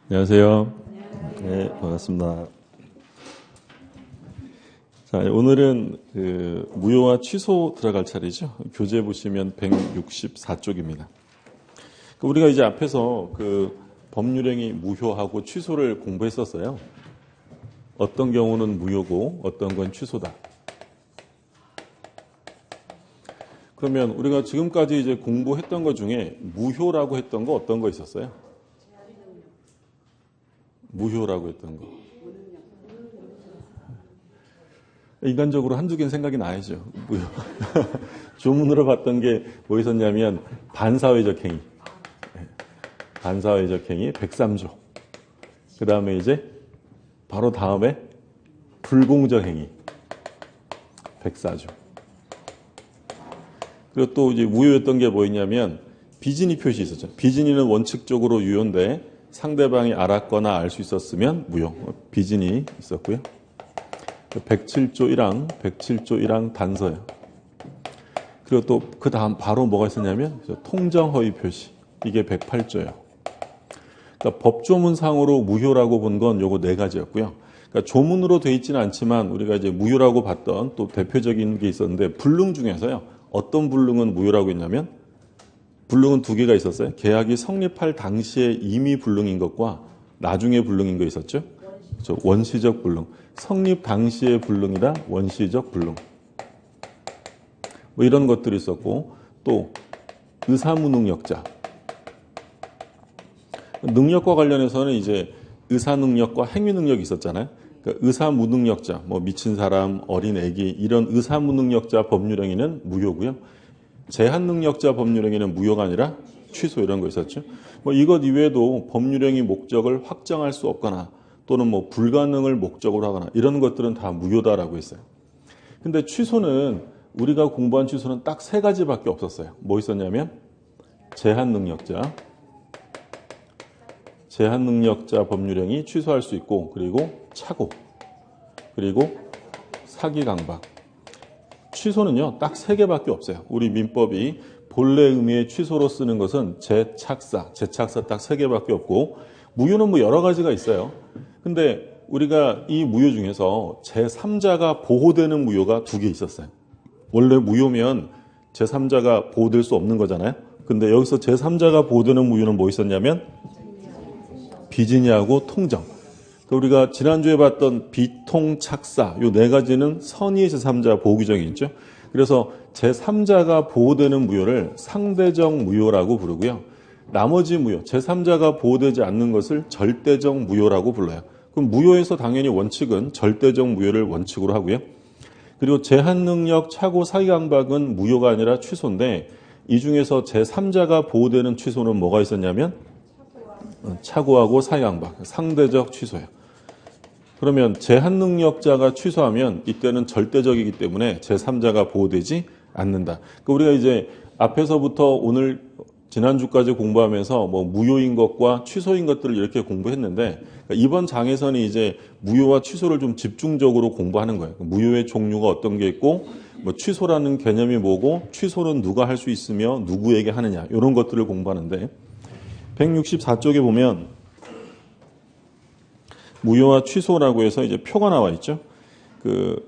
안녕하세요. 네, 반갑습니다. 자, 오늘은 무효와 취소 들어갈 차례죠. 교재 보시면 164쪽입니다. 우리가 이제 앞에서 법률행위 무효하고 취소를 공부했었어요. 어떤 경우는 무효고 어떤 건 취소다. 그러면 우리가 지금까지 이제 공부했던 것 중에 무효라고 했던 거 어떤 거 있었어요? 무효라고 했던 거. 인간적으로 한두 개는 생각이 나야죠. 무효. 조문으로 봤던 게 뭐 있었냐면 반사회적 행위. 반사회적 행위 103조. 그 다음에 이제 바로 다음에 불공정 행위 104조. 그리고 또 이제 무효였던 게 뭐였냐면 비진의 표시 있었죠. 비진의는 원칙적으로 유효인데 상대방이 알았거나 알 수 있었으면 무효. 비진의 있었고요. 107조 1항, 107조 1항 단서요. 그리고 또 그 다음 바로 뭐가 있었냐면 통정허위 표시. 이게 108조예요. 그러니까 법조문상으로 무효라고 본 건 요거 네 가지였고요. 그러니까 조문으로 돼 있지는 않지만 우리가 이제 무효라고 봤던 또 대표적인 게 있었는데 불능 중에서요. 어떤 불능은 무효라고 했냐면 불능은 두 개가 있었어요. 계약이 성립할 당시에 이미 불능인 것과 나중에 불능인 거 있었죠. 그렇죠? 원시적 불능. 성립 당시의 불능이다. 원시적 불능. 뭐 이런 것들이 있었고 또 의사무능력자. 능력과 관련해서는 이제 의사능력과 행위능력이 있었잖아요. 그러니까 의사무능력자, 뭐 미친 사람, 어린 애기 이런 의사무능력자 법률행위는 무효고요. 제한능력자 법률행위는 무효가 아니라 취소 이런 거 있었죠. 뭐 이것 이외에도 법률행위 목적을 확정할 수 없거나 또는 뭐 불가능을 목적으로 하거나 이런 것들은 다 무효다라고 했어요. 근데 취소는 우리가 공부한 취소는 딱 세 가지밖에 없었어요. 뭐 있었냐면 제한능력자 법률행위 취소할 수 있고 그리고 착오 그리고 사기강박. 취소는요 딱 세 개밖에 없어요. 우리 민법이 본래 의미의 취소로 쓰는 것은 재착사 딱 세 개밖에 없고 무효는 뭐 여러 가지가 있어요. 근데 우리가 이 무효 중에서 제3자가 보호되는 무효가 두 개 있었어요. 원래 무효면 제3자가 보호될 수 없는 거잖아요. 근데 여기서 제3자가 보호되는 무효는 뭐 있었냐면 비진의하고 통정. 우리가 지난주에 봤던 비통착사 요 네 가지는 선의 제3자 보호 규정이 있죠. 그래서 제3자가 보호되는 무효를 상대적 무효라고 부르고요. 나머지 무효, 제3자가 보호되지 않는 것을 절대적 무효라고 불러요. 그럼 무효에서 당연히 원칙은 절대적 무효를 원칙으로 하고요. 그리고 제한능력, 착오, 사기강박은 무효가 아니라 취소인데 이 중에서 제3자가 보호되는 취소는 뭐가 있었냐면 착오하고 사기강박, 상대적 취소예요. 그러면 제한능력자가 취소하면 이때는 절대적이기 때문에 제3자가 보호되지 않는다. 그러니까 우리가 이제 앞에서부터 오늘 지난주까지 공부하면서 뭐 무효인 것과 취소인 것들을 이렇게 공부했는데 이번 장에서는 이제 무효와 취소를 좀 집중적으로 공부하는 거예요. 무효의 종류가 어떤 게 있고 뭐 취소라는 개념이 뭐고 취소는 누가 할 수 있으며 누구에게 하느냐 이런 것들을 공부하는데 164쪽에 보면 무효와 취소라고 해서 이제 표가 나와 있죠. 그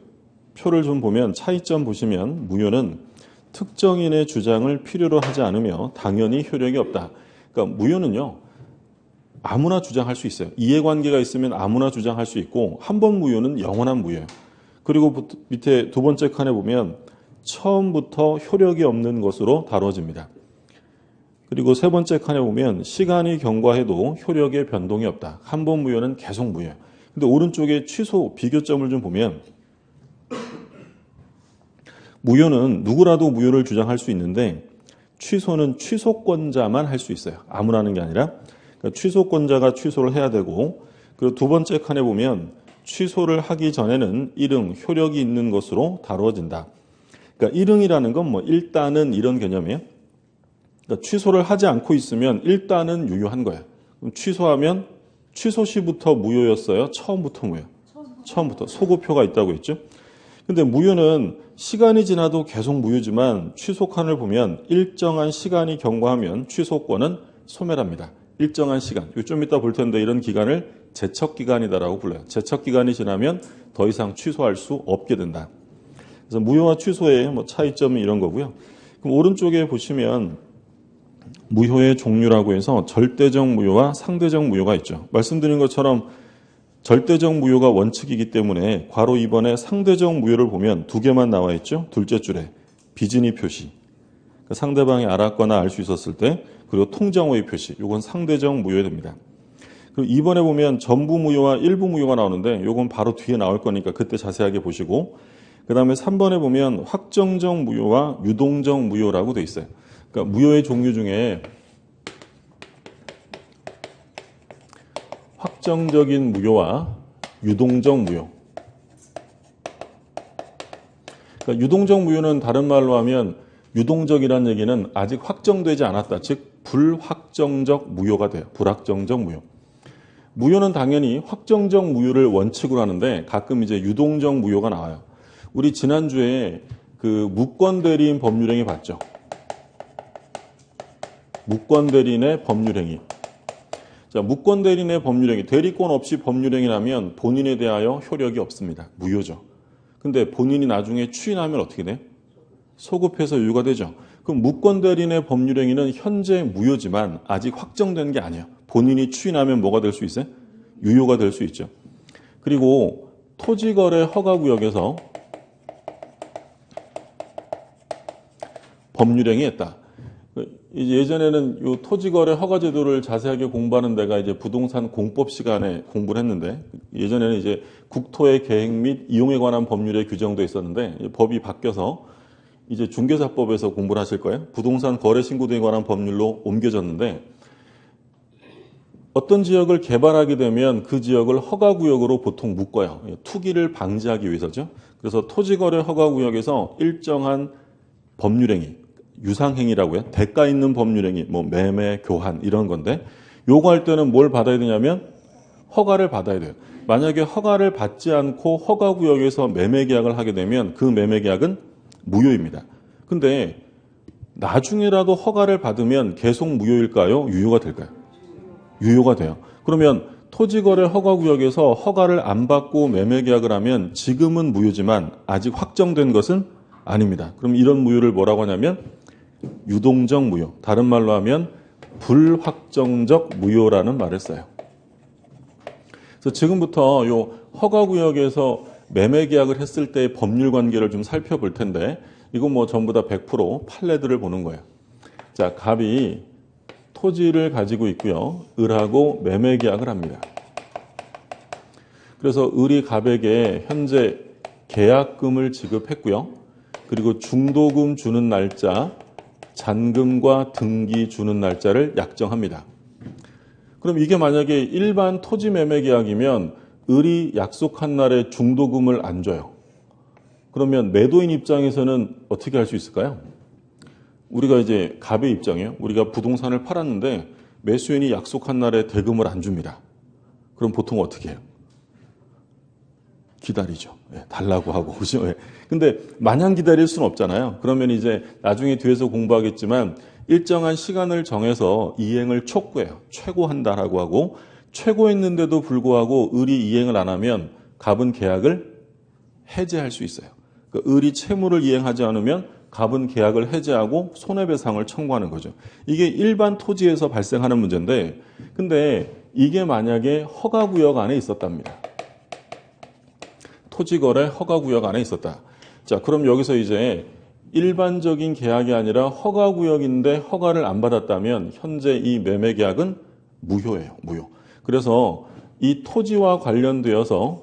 표를 좀 보면 차이점 보시면 무효는 특정인의 주장을 필요로 하지 않으며 당연히 효력이 없다. 그러니까 무효는요. 아무나 주장할 수 있어요. 이해관계가 있으면 아무나 주장할 수 있고 한 번 무효는 영원한 무효예요. 그리고 밑에 두 번째 칸에 보면 처음부터 효력이 없는 것으로 다뤄집니다. 그리고 세 번째 칸에 보면 시간이 경과해도 효력의 변동이 없다. 한 번 무효는 계속 무효예요. 근데 오른쪽에 취소 비교점을 좀 보면 무효는 누구라도 무효를 주장할 수 있는데 취소는 취소권자만 할 수 있어요. 아무나 하는 게 아니라 그러니까 취소권자가 취소를 해야 되고 그리고 두 번째 칸에 보면 취소를 하기 전에는 일응, 효력이 있는 것으로 다루어진다. 그러니까 일응이라는 건 뭐 일단은 이런 개념이에요. 그러니까 취소를 하지 않고 있으면 일단은 유효한 거예요. 그럼 취소하면 취소 시부터 무효였어요? 처음부터 무효? 처음부터. 소고표가 있다고 했죠. 근데 무효는 시간이 지나도 계속 무효지만 취소칸을 보면 일정한 시간이 경과하면 취소권은 소멸합니다. 일정한 시간, 좀 이따 볼 텐데 이런 기간을 제척기간이다라고 불러요. 제척기간이 지나면 더 이상 취소할 수 없게 된다. 그래서 무효와 취소의 차이점은 이런 거고요. 그럼 오른쪽에 보시면 무효의 종류라고 해서 절대적 무효와 상대적 무효가 있죠. 말씀드린 것처럼 절대적 무효가 원칙이기 때문에 괄호 2번에 상대적 무효를 보면 두 개만 나와 있죠. 둘째 줄에 비진이 표시. 상대방이 알았거나 알 수 있었을 때, 그리고 통정오의 표시. 이건 상대적 무효됩니다. 그리고 2번에 보면 전부 무효와 일부 무효가 나오는데 이건 바로 뒤에 나올 거니까 그때 자세하게 보시고, 그 다음에 3번에 보면 확정적 무효와 유동적 무효라고 돼 있어요. 그러니까 무효의 종류 중에 확정적인 무효와 유동적 무효. 그러니까 유동적 무효는 다른 말로 하면 유동적이라는 얘기는 아직 확정되지 않았다. 즉 불확정적 무효가 돼요. 불확정적 무효. 무효는 당연히 확정적 무효를 원칙으로 하는데 가끔 이제 유동적 무효가 나와요. 우리 지난주에 그 무권대리인 법률행위 봤죠? 무권대리인의 법률행위. 자, 무권대리인의 법률행위. 대리권 없이 법률행위 나면 본인에 대하여 효력이 없습니다. 무효죠. 근데 본인이 나중에 추인하면 어떻게 돼? 소급해서 유효가 되죠. 그럼 무권대리인의 법률행위는 현재 무효지만 아직 확정된 게 아니에요. 본인이 추인하면 뭐가 될 수 있어요? 유효가 될 수 있죠. 그리고 토지거래 허가구역에서 법률행위 했다. 예전에는 이 토지거래 허가제도를 자세하게 공부하는 데가 이제 부동산 공법 시간에 공부를 했는데, 예전에는 이제 국토의 계획 및 이용에 관한 법률에 규정돼 있었는데 법이 바뀌어서 이제 중개사법에서 공부를 하실 거예요. 부동산 거래 신고 등에 관한 법률로 옮겨졌는데, 어떤 지역을 개발하게 되면 그 지역을 허가구역으로 보통 묶어요. 투기를 방지하기 위해서죠. 그래서 토지거래 허가구역에서 일정한 법률행위, 유상행위라고요. 대가 있는 법률행위, 매매, 교환 이런 건데, 요거 할 때는 뭘 받아야 되냐면 허가를 받아야 돼요. 만약에 허가를 받지 않고 허가구역에서 매매 계약을 하게 되면 그 매매 계약은 무효입니다. 근데 나중에라도 허가를 받으면 계속 무효일까요? 유효가 될까요? 유효가 돼요. 그러면 토지거래 허가구역에서 허가를 안 받고 매매 계약을 하면 지금은 무효지만 아직 확정된 것은 아닙니다. 그럼 이런 무효를 뭐라고 하냐면 유동적 무효, 다른 말로 하면 불확정적 무효라는 말을 써요. 그래서 지금부터 요 허가구역에서 매매 계약을 했을 때의 법률 관계를 좀 살펴볼 텐데, 이건 전부 다 100% 판례들을 보는 거예요. 자, 갑이 토지를 가지고 있고요. 을하고 매매 계약을 합니다. 그래서 을이 갑에게 현재 계약금을 지급했고요. 그리고 중도금 주는 날짜, 잔금과 등기 주는 날짜를 약정합니다. 그럼 이게 만약에 일반 토지 매매 계약이면 을이 약속한 날에 중도금을 안 줘요. 그러면 매도인 입장에서는 어떻게 할 수 있을까요? 우리가 이제 갑의 입장이에요. 우리가 부동산을 팔았는데 매수인이 약속한 날에 대금을 안 줍니다. 그럼 보통 어떻게 해요? 기다리죠. 달라고 하고. 그죠? 근데 마냥 기다릴 수는 없잖아요. 그러면 이제 나중에 뒤에서 공부하겠지만 일정한 시간을 정해서 이행을 촉구해요. 최고한다라고 하고, 최고했는데도 불구하고 을이 이행을 안 하면 갑은 계약을 해제할 수 있어요. 그러니까 을이 채무를 이행하지 않으면 갑은 계약을 해제하고 손해배상을 청구하는 거죠. 이게 일반 토지에서 발생하는 문제인데, 근데 이게 만약에 허가구역 안에 있었답니다. 토지거래 허가구역 안에 있었다. 자, 그럼 여기서 이제 일반적인 계약이 아니라 허가구역인데 허가를 안 받았다면 현재 이 매매 계약은 무효예요. 무효. 그래서 이 토지와 관련되어서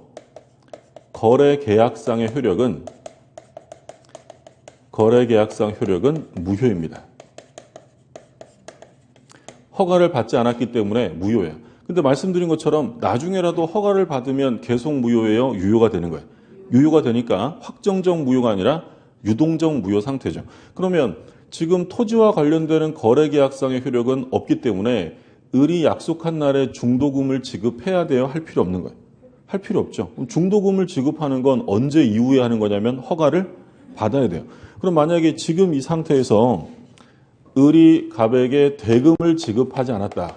거래 계약상의 효력은 무효입니다. 허가를 받지 않았기 때문에 무효예요. 근데 말씀드린 것처럼 나중에라도 허가를 받으면 계속 무효예요? 유효가 되는 거예요. 유효가 되니까 확정적 무효가 아니라 유동적 무효 상태죠. 그러면 지금 토지와 관련되는 거래 계약상의 효력은 없기 때문에 을이 약속한 날에 중도금을 지급해야 돼요? 할 필요 없는 거예요. 할 필요 없죠. 그럼 중도금을 지급하는 건 언제 이후에 하는 거냐면 허가를 받아야 돼요. 그럼 만약에 지금 이 상태에서 을이 갑에게 대금을 지급하지 않았다.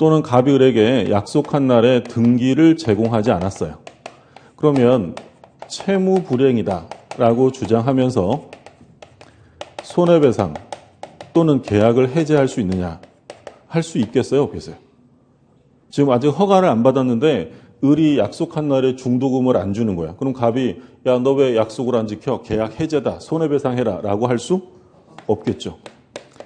또는 갑이 을에게 약속한 날에 등기를 제공하지 않았어요. 그러면 채무 불이행이다 라고 주장하면서 손해배상 또는 계약을 해제할 수 있느냐? 할 수 있겠어요? 없겠어요? 지금 아직 허가를 안 받았는데 을이 약속한 날에 중도금을 안 주는 거야. 그럼 갑이 야, 너 왜 약속을 안 지켜? 계약 해제다. 손해배상해라 라고 할 수 없겠죠.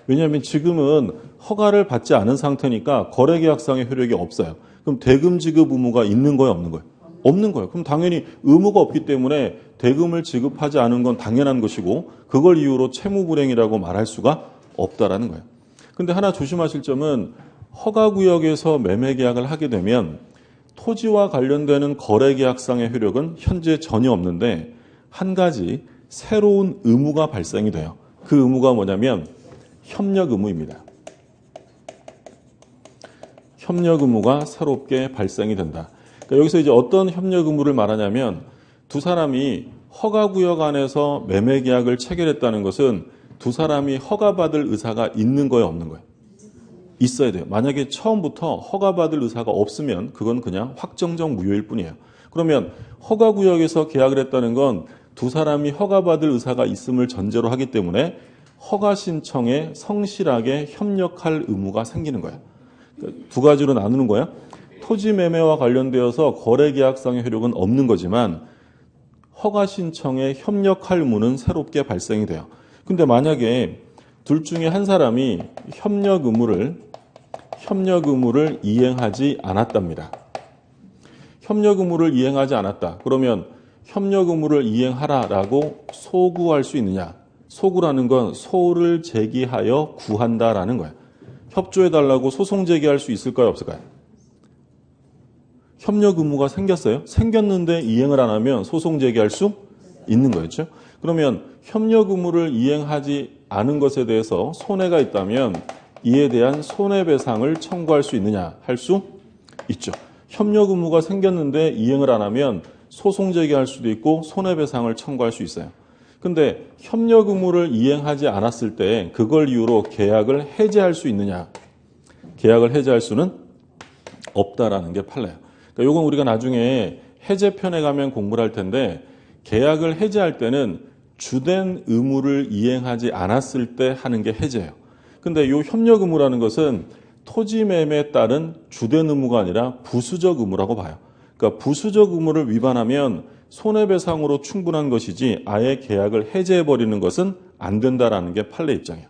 왜냐하면 지금은 허가를 받지 않은 상태니까 거래계약상의 효력이 없어요. 그럼 대금 지급 의무가 있는 거예요? 없는 거예요? 없는 거예요. 그럼 당연히 의무가 없기 때문에 대금을 지급하지 않은 건 당연한 것이고 그걸 이유로 채무불이행이라고 말할 수가 없다라는 거예요. 근데 하나 조심하실 점은 허가구역에서 매매계약을 하게 되면 토지와 관련되는 거래계약상의 효력은 현재 전혀 없는데 한 가지 새로운 의무가 발생이 돼요. 그 의무가 뭐냐면 협력 의무입니다. 협력 의무가 새롭게 발생이 된다. 그러니까 여기서 이제 어떤 협력 의무를 말하냐면 두 사람이 허가구역 안에서 매매계약을 체결했다는 것은 두 사람이 허가받을 의사가 있는 거예요, 없는 거예요? 있어야 돼요. 만약에 처음부터 허가받을 의사가 없으면 그건 그냥 확정적 무효일 뿐이에요. 그러면 허가구역에서 계약을 했다는 건 두 사람이 허가받을 의사가 있음을 전제로 하기 때문에 허가 신청에 성실하게 협력할 의무가 생기는 거예요. 그러니까 두 가지로 나누는 거예요. 토지 매매와 관련되어서 거래계약상의 효력은 없는 거지만 허가 신청에 협력할 의무는 새롭게 발생이 돼요. 근데 만약에 둘 중에 한 사람이 협력 의무를 이행하지 않았답니다. 협력 의무를 이행하지 않았다. 그러면 협력 의무를 이행하라라고 소구할 수 있느냐? 소구라는 건 소를 제기하여 구한다라는 거예요. 협조해달라고 소송 제기할 수 있을까요? 없을까요? 협력 의무가 생겼어요. 생겼는데 이행을 안 하면 소송 제기할 수 있는 거였죠. 그러면 협력 의무를 이행하지 않은 것에 대해서 손해가 있다면 이에 대한 손해배상을 청구할 수 있느냐? 할 수 있죠. 협력 의무가 생겼는데 이행을 안 하면 소송 제기할 수도 있고 손해배상을 청구할 수 있어요. 근데 협력 의무를 이행하지 않았을 때 그걸 이유로 계약을 해제할 수 있느냐? 계약을 해제할 수는 없다라는 게 판례예요. 그러니까 이건 우리가 나중에 해제편에 가면 공부를 할 텐데 계약을 해제할 때는 주된 의무를 이행하지 않았을 때 하는 게 해제예요. 근데 이 협력 의무라는 것은 토지 매매에 따른 주된 의무가 아니라 부수적 의무라고 봐요. 그러니까 부수적 의무를 위반하면 손해배상으로 충분한 것이지 아예 계약을 해제해버리는 것은 안 된다라는 게 판례 입장이에요.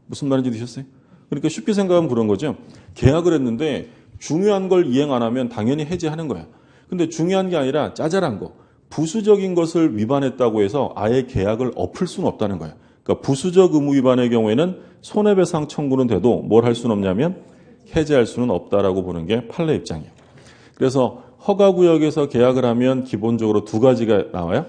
무슨 말인지 드셨어요? 그러니까 쉽게 생각하면 그런 거죠. 계약을 했는데 중요한 걸 이행 안 하면 당연히 해제하는 거야. 근데 중요한 게 아니라 짜잘한 거, 부수적인 것을 위반했다고 해서 아예 계약을 엎을 수는 없다는 거야. 그러니까 부수적 의무 위반의 경우에는 손해배상 청구는 돼도 뭘 할 수는 없냐면 해제할 수는 없다라고 보는 게 판례 입장이에요. 그래서 허가구역에서 계약을 하면 기본적으로 두 가지가 나와요.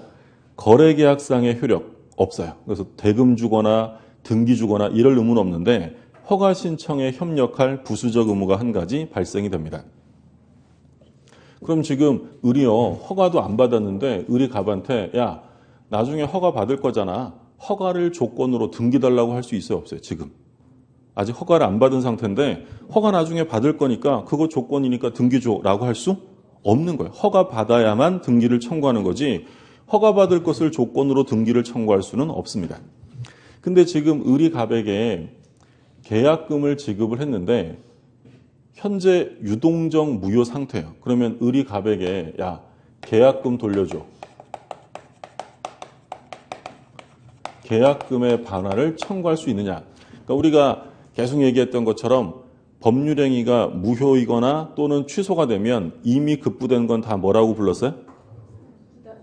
거래계약상의 효력 없어요. 그래서 대금 주거나 등기 주거나 이럴 의무는 없는데 허가 신청에 협력할 부수적 의무가 한 가지 발생이 됩니다. 그럼 지금 을이요, 허가도 안 받았는데 을이 갑한테 야, 나중에 허가 받을 거잖아. 허가를 조건으로 등기 달라고 할 수 있어요, 없어요? 지금 아직 허가를 안 받은 상태인데 허가 나중에 받을 거니까 그거 조건이니까 등기 줘라고 할 수 없는 거예요. 허가 받아야만 등기를 청구하는 거지 허가 받을 것을 조건으로 등기를 청구할 수는 없습니다. 근데 지금 을이 갑에게 계약금을 지급을 했는데 현재 유동적 무효 상태예요. 그러면 을이 갑에게 야, 계약금 돌려줘. 계약금의 반환을 청구할 수 있느냐. 그러니까 우리가 계속 얘기했던 것처럼 법률행위가 무효이거나 또는 취소가 되면 이미 급부된 건 다 뭐라고 불렀어요?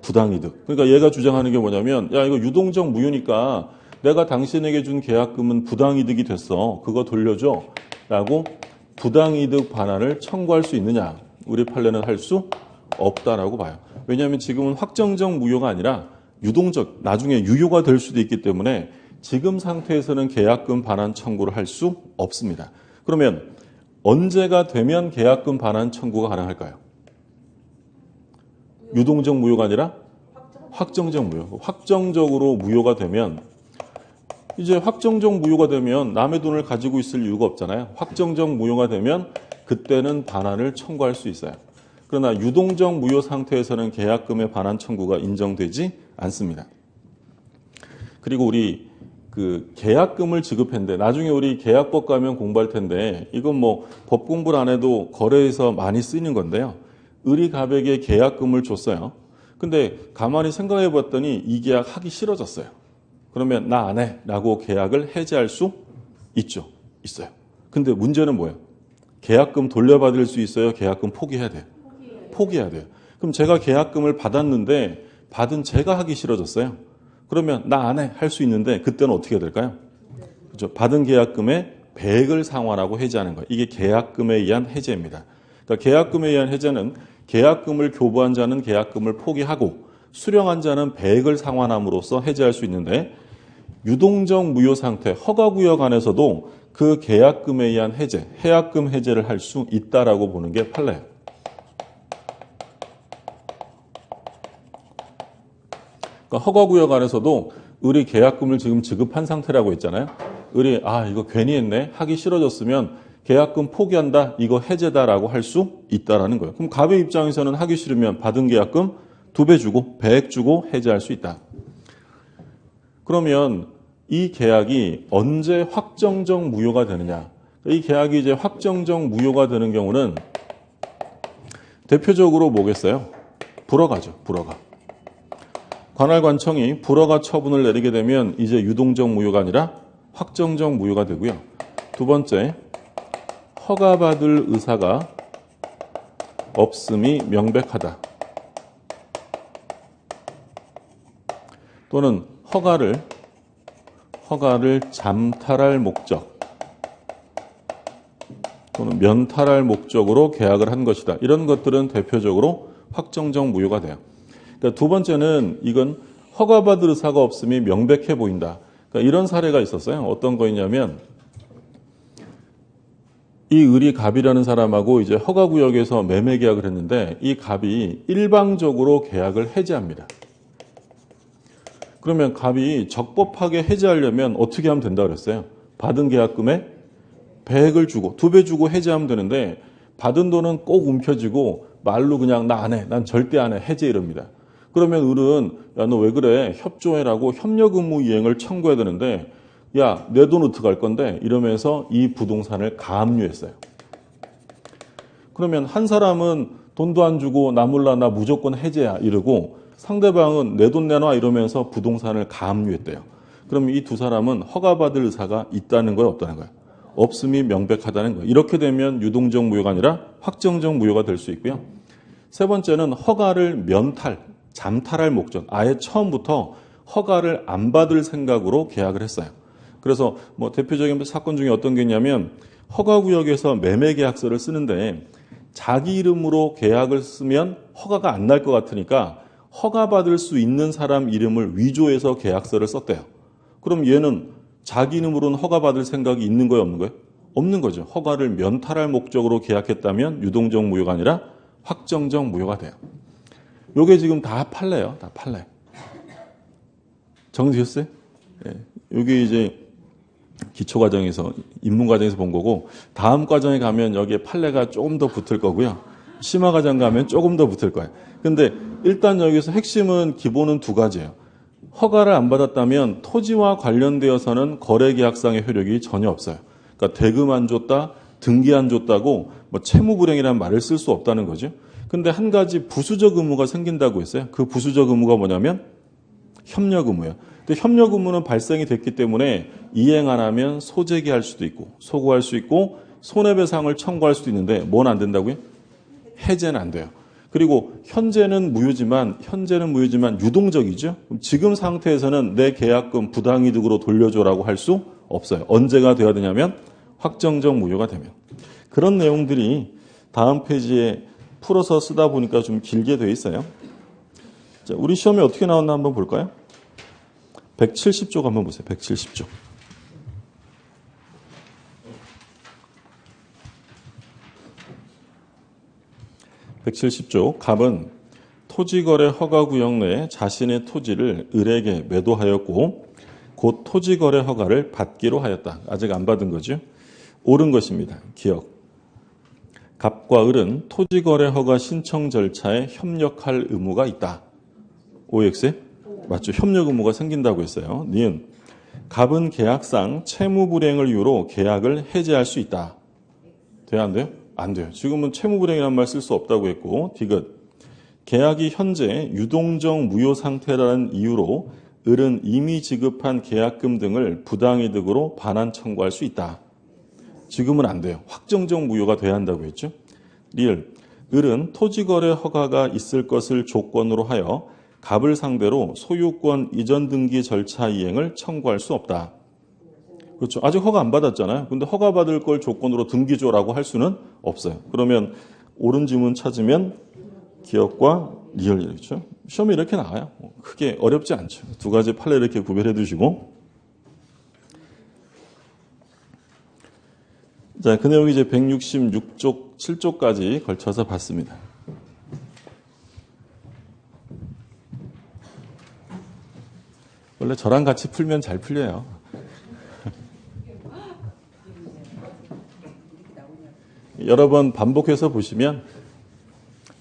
부당이득. 그러니까 얘가 주장하는 게 뭐냐면 야, 이거 유동적 무효니까 내가 당신에게 준 계약금은 부당이득이 됐어. 그거 돌려줘. 라고 부당이득 반환을 청구할 수 있느냐. 우리 판례는 할 수 없다라고 봐요. 왜냐하면 지금은 확정적 무효가 아니라 유동적, 나중에 유효가 될 수도 있기 때문에 지금 상태에서는 계약금 반환 청구를 할 수 없습니다. 그러면 언제가 되면 계약금 반환 청구가 가능할까요? 유동적 무효가 아니라 확정적 무효. 확정적으로 무효가 되면 이제 확정적 무효가 되면 남의 돈을 가지고 있을 이유가 없잖아요. 확정적 무효가 되면 그때는 반환을 청구할 수 있어요. 그러나 유동적 무효 상태에서는 계약금의 반환 청구가 인정되지 않습니다. 그리고 우리 그 계약금을 지급했는데 나중에 우리 계약법 가면 공부할 텐데 이건 뭐 법 공부를 안 해도 거래에서 많이 쓰이는 건데요. 을이 갑에게 계약금을 줬어요. 근데 가만히 생각해 봤더니 이 계약 하기 싫어졌어요. 그러면 나 안 해 라고 계약을 해지할 수 있죠. 있어요. 근데 문제는 뭐예요? 계약금 돌려받을 수 있어요? 계약금 포기해야 돼요? 포기해야 돼요. 그럼 제가 계약금을 받았는데 받은 제가 하기 싫어졌어요. 그러면 나 안 해 할 수 있는데 그때는 어떻게 해야 될까요? 그렇죠? 받은 계약금의 배액을 상환하고 해지하는 거예요. 이게 계약금에 의한 해제입니다. 그러니까 계약금에 의한 해제는 계약금을 교부한 자는 계약금을 포기하고 수령한 자는 배액을 상환함으로써 해제할 수 있는데 유동적 무효 상태 허가구역 안에서도 그 계약금에 의한 해제, 해약금 해제를 할 수 있다라고 보는 게 판례예요. 그러니까 허가구역 안에서도 을이 계약금을 지금 지급한 상태라고 했잖아요. 을이 이거 괜히 했네 하기 싫어졌으면 계약금 포기한다 이거 해제다라고 할 수 있다라는 거예요. 그럼 갑의 입장에서는 하기 싫으면 받은 계약금 2배 주고 배액 주고 해제할 수 있다. 그러면 이 계약이 언제 확정적 무효가 되느냐? 이 계약이 이제 확정적 무효가 되는 경우는 대표적으로 뭐겠어요? 불허가죠. 불허가. 관할관청이 불허가 처분을 내리게 되면 이제 유동적 무효가 아니라 확정적 무효가 되고요. 두 번째, 허가받을 의사가 없음이 명백하다. 또는 허가를 잠탈할 목적 또는 면탈할 목적으로 계약을 한 것이다. 이런 것들은 대표적으로 확정적 무효가 돼요. 그러니까 두 번째는 이건 허가받을 의사가 없음이 명백해 보인다. 그러니까 이런 사례가 있었어요. 어떤 거였냐면 이 을이 갑이라는 사람하고 이제 허가구역에서 매매 계약을 했는데 이 갑이 일방적으로 계약을 해지합니다. 그러면 갑이 적법하게 해지하려면 어떻게 하면 된다 그랬어요? 받은 계약금에 배액을 주고 2배 주고 해지하면 되는데 받은 돈은 꼭 움켜쥐고 말로 그냥 나 안 해. 난 절대 안 해. 해제 이럽니다. 그러면 을은 야, 너 왜 그래? 협조해라고 협력 의무 이행을 청구해야 되는데 야, 내 돈 어떡할 건데? 이러면서 이 부동산을 가압류했어요. 그러면 한 사람은 돈도 안 주고 나 몰라 나 무조건 해제야 이러고 상대방은 내 돈 내놔 이러면서 부동산을 가압류했대요. 그럼 이 두 사람은 허가받을 의사가 있다는 거예요? 없다는 거예요? 없음이 명백하다는 거예요. 이렇게 되면 유동적 무효가 아니라 확정적 무효가 될 수 있고요. 세 번째는 허가를 잠탈할 목적. 아예 처음부터 허가를 안 받을 생각으로 계약을 했어요. 그래서 뭐 대표적인 사건 중에 어떤 게 있냐면 허가구역에서 매매계약서를 쓰는데 자기 이름으로 계약을 쓰면 허가가 안 날 것 같으니까 허가받을 수 있는 사람 이름을 위조해서 계약서를 썼대요. 그럼 얘는 자기 이름으로는 허가받을 생각이 있는 거예요? 없는 거예요? 없는 거죠. 허가를 면탈할 목적으로 계약했다면 유동적 무효가 아니라 확정적 무효가 돼요. 요게 지금 다 판례예요. 다 판례. 정리되셨어요? 예. 요게 이제 기초과정에서 입문과정에서 본 거고 다음 과정에 가면 여기에 판례가 조금 더 붙을 거고요. 심화과정 가면 조금 더 붙을 거예요. 근데 일단 여기서 핵심은 기본은 두 가지예요. 허가를 안 받았다면 토지와 관련되어서는 거래계약상의 효력이 전혀 없어요. 그러니까 대금 안 줬다, 등기 안 줬다고 뭐 채무불행이라는 말을 쓸 수 없다는 거죠. 근데 한 가지 부수적 의무가 생긴다고 했어요. 그 부수적 의무가 뭐냐면 협력 의무예요. 근데 협력 의무는 발생이 됐기 때문에 이행 안 하면 소재기할 수도 있고 소구할 수 있고 손해배상을 청구할 수도 있는데 뭔 안 된다고요? 해제는 안 돼요. 그리고 현재는 무효지만 유동적이죠. 지금 상태에서는 내 계약금 부당이득으로 돌려줘라고 할 수 없어요. 언제가 돼야 되냐면 확정적 무효가 되면. 그런 내용들이 다음 페이지에 풀어서 쓰다 보니까 좀 길게 돼 있어요. 자, 우리 시험에 어떻게 나왔나 한번 볼까요? 170쪽 한번 보세요. 170쪽. 170쪽. 갑은 토지거래 허가구역 내에 자신의 토지를 을에게 매도하였고 곧 토지거래 허가를 받기로 하였다. 아직 안 받은 거죠. 옳은 것입니다. 기억. 갑과 을은 토지거래 허가 신청 절차에 협력할 의무가 있다. OX? 맞죠. 협력 의무가 생긴다고 했어요. 니은. 갑은 계약상 채무 불이행을 이유로 계약을 해지할 수 있다. 돼요? 안 돼요? 안 돼요. 지금은 채무 불이행이라는 말 쓸 수 없다고 했고, 디귿. 계약이 현재 유동적 무효 상태라는 이유로 을은 이미 지급한 계약금 등을 부당이득으로 반환 청구할 수 있다. 지금은 안 돼요. 확정적 무효가 돼야 한다고 했죠. 리을. 을은 토지거래 허가가 있을 것을 조건으로 하여 갑을 상대로 소유권 이전 등기 절차 이행을 청구할 수 없다. 그렇죠. 아직 허가 안 받았잖아요. 근데 허가 받을 걸 조건으로 등기조라고 할 수는 없어요. 그러면 옳은 지문 찾으면 기억과 리얼이죠. 시험이 이렇게 나와요. 크게 어렵지 않죠. 두 가지 판례 이렇게 구별해 두시고. 자, 그 내용이 이제 166쪽, 7쪽까지 걸쳐서 봤습니다. 원래 저랑 같이 풀면 잘 풀려요. 여러 번 반복해서 보시면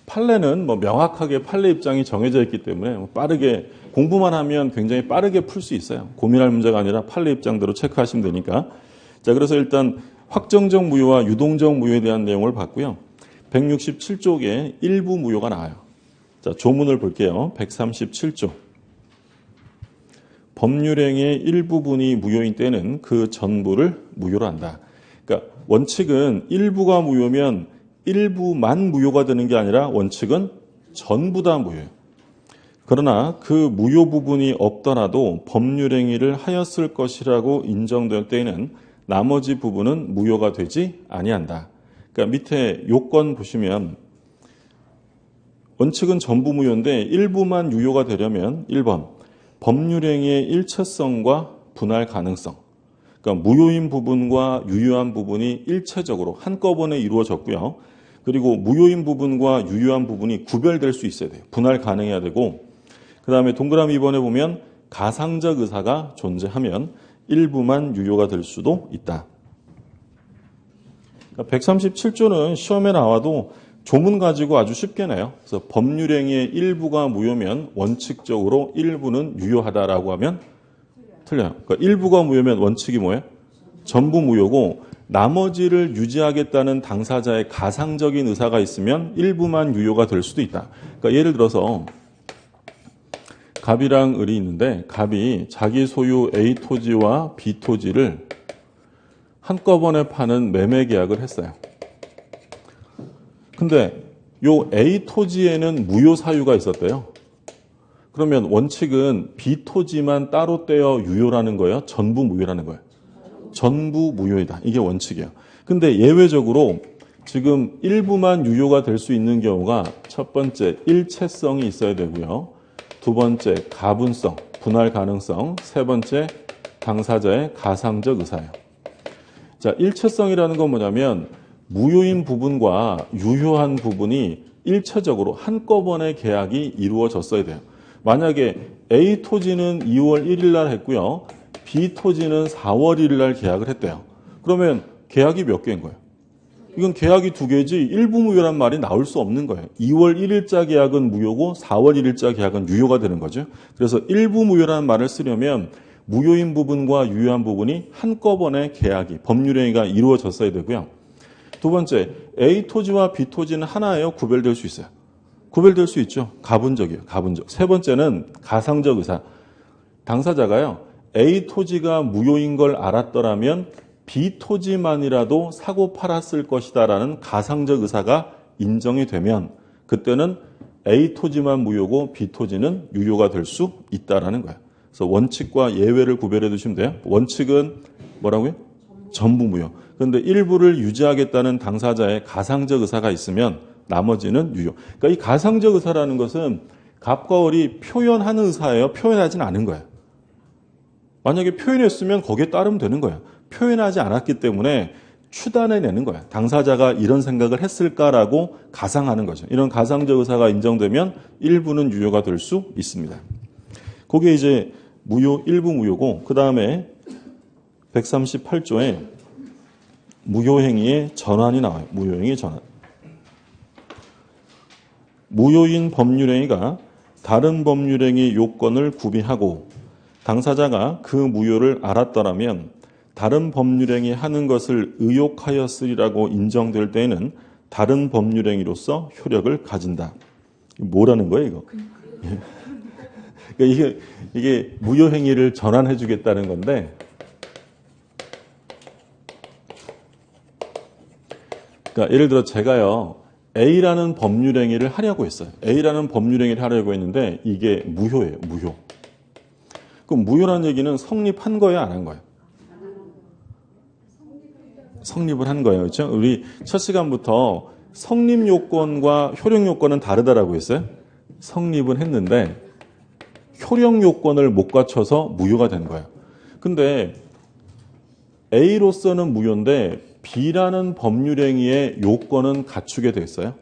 판례는 뭐 명확하게 판례 입장이 정해져 있기 때문에 빠르게 공부만 하면 굉장히 빠르게 풀 수 있어요. 고민할 문제가 아니라 판례 입장대로 체크하시면 되니까. 자, 그래서 일단 확정적 무효와 유동적 무효에 대한 내용을 봤고요. 167쪽에 일부 무효가 나와요. 자, 조문을 볼게요. 137조. 법률행위의 일부분이 무효인 때는 그 전부를 무효로 한다. 그러니까 원칙은 일부가 무효면 일부만 무효가 되는 게 아니라 원칙은 전부 다 무효예요. 그러나 그 무효 부분이 없더라도 법률행위를 하였을 것이라고 인정될 때에는 나머지 부분은 무효가 되지 아니한다. 그러니까 밑에 요건 보시면 원칙은 전부 무효인데 일부만 유효가 되려면 1번 법률행위의 일체성과 분할 가능성. 그러니까 무효인 부분과 유효한 부분이 일체적으로 한꺼번에 이루어졌고요. 그리고 무효인 부분과 유효한 부분이 구별될 수 있어야 돼요. 분할 가능해야 되고 그 다음에 동그라미 2번에 보면 가상적 의사가 존재하면 일부만 유효가 될 수도 있다. 그러니까 137조는 시험에 나와도 조문 가지고 아주 쉽게 내요. 그래서 법률행위의 일부가 무효면 원칙적으로 일부는 유효하다라고 하면 틀려요. 그러니까 일부가 무효면 원칙이 뭐예요? 전부 무효고 나머지를 유지하겠다는 당사자의 가상적인 의사가 있으면 일부만 유효가 될 수도 있다. 그러니까 예를 들어서 갑이랑 을이 있는데 갑이 자기 소유 A 토지와 B 토지를 한꺼번에 파는 매매 계약을 했어요. 근데 요 A 토지에는 무효 사유가 있었대요. 그러면 원칙은 B 토지만 따로 떼어 유효라는 거예요? 전부 무효라는 거예요? 전부 무효이다. 이게 원칙이에요. 근데 예외적으로 지금 일부만 유효가 될 수 있는 경우가 첫 번째 일체성이 있어야 되고요. 두 번째 가분성, 분할 가능성, 세 번째 당사자의 가상적 의사예요. 자, 일체성이라는 건 뭐냐면 무효인 부분과 유효한 부분이 일체적으로 한꺼번에 계약이 이루어졌어야 돼요. 만약에 A 토지는 2월 1일 날 했고요. B 토지는 4월 1일 날 계약을 했대요. 그러면 계약이 몇 개인 거예요? 이건 계약이 두 개지 일부 무효란 말이 나올 수 없는 거예요. 2월 1일자 계약은 무효고 4월 1일자 계약은 유효가 되는 거죠. 그래서 일부 무효라는 말을 쓰려면 무효인 부분과 유효한 부분이 한꺼번에 계약이, 법률행위가 이루어졌어야 되고요. 두 번째, A 토지와 B 토지는 하나예요? 구별될 수 있어요? 구별될 수 있죠. 가분적이에요. 가분적. 세 번째는 가상적 의사. 당사자가요. A 토지가 무효인 걸 알았더라면 B 토지만이라도 사고 팔았을 것이다라는 가상적 의사가 인정이 되면 그때는 A 토지만 무효고 B 토지는 유효가 될 수 있다라는 거예요. 그래서 원칙과 예외를 구별해 두시면 돼요. 원칙은 뭐라고요? 전부 무효. 그런데 일부를 유지하겠다는 당사자의 가상적 의사가 있으면 나머지는 유효. 그러니까 이 가상적 의사라는 것은 갑과 을이 표현하는 의사예요? 표현하지는 않은 거예요. 만약에 표현했으면 거기에 따르면 되는 거예요. 표현하지 않았기 때문에 추단해내는 거예요. 당사자가 이런 생각을 했을까라고 가상하는 거죠. 이런 가상적 의사가 인정되면 일부는 유효가 될 수 있습니다. 그게 이제 무효, 일부 무효고 그 다음에 138조에 무효행위의 전환이 나와요. 무효행위의 전환. 무효인 법률행위가 다른 법률행위 요건을 구비하고 당사자가 그 무효를 알았더라면 다른 법률행위 하는 것을 의욕하였으리라고 인정될 때에는 다른 법률행위로서 효력을 가진다. 뭐라는 거예요, 이거? 그러니까 이게 무효행위를 전환해 주겠다는 건데, 그러니까 예를 들어 제가요, A라는 법률행위를 하려고 했어요. A라는 법률행위를 하려고 했는데 이게 무효예요, 무효. 그럼 무효라는 얘기는 성립한 거예요, 안 한 거예요? 성립을 한 거예요. 그렇죠? 우리 첫 시간부터 성립 요건과 효력 요건은 다르다라고 했어요. 성립은 했는데 효력 요건을 못 갖춰서 무효가 된 거예요. 근데 A로서는 무효인데 B라는 법률행위의 요건은 갖추게 돼 있어요.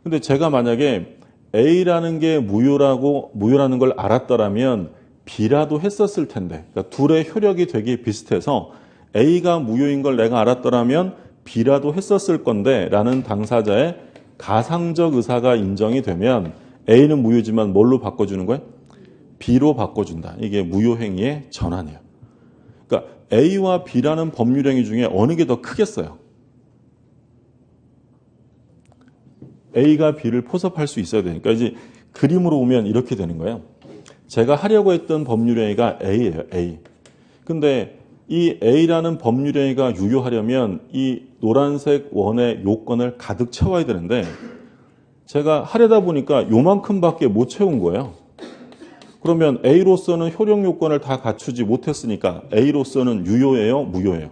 근데 제가 만약에 A라는 게 무효라는 걸 알았더라면 B라도 했었을 텐데, 그러니까 둘의 효력이 되게 비슷해서 A가 무효인 걸 내가 알았더라면 B라도 했었을 건데 라는 당사자의 가상적 의사가 인정이 되면 A는 무효지만 뭘로 바꿔주는 거예요? B로 바꿔준다. 이게 무효행위의 전환이에요. 그러니까 A와 B라는 법률행위 중에 어느 게 더 크겠어요? A가 B를 포섭할 수 있어야 되니까 이제 그림으로 보면 이렇게 되는 거예요. 제가 하려고 했던 법률행위가 A예요. A. 근데 이 A라는 법률행위가 유효하려면 이 노란색 원의 요건을 가득 채워야 되는데 제가 하려다 보니까 요만큼밖에 못 채운 거예요. 그러면 A로서는 효력 요건을 다 갖추지 못했으니까 A로서는 유효예요? 무효예요?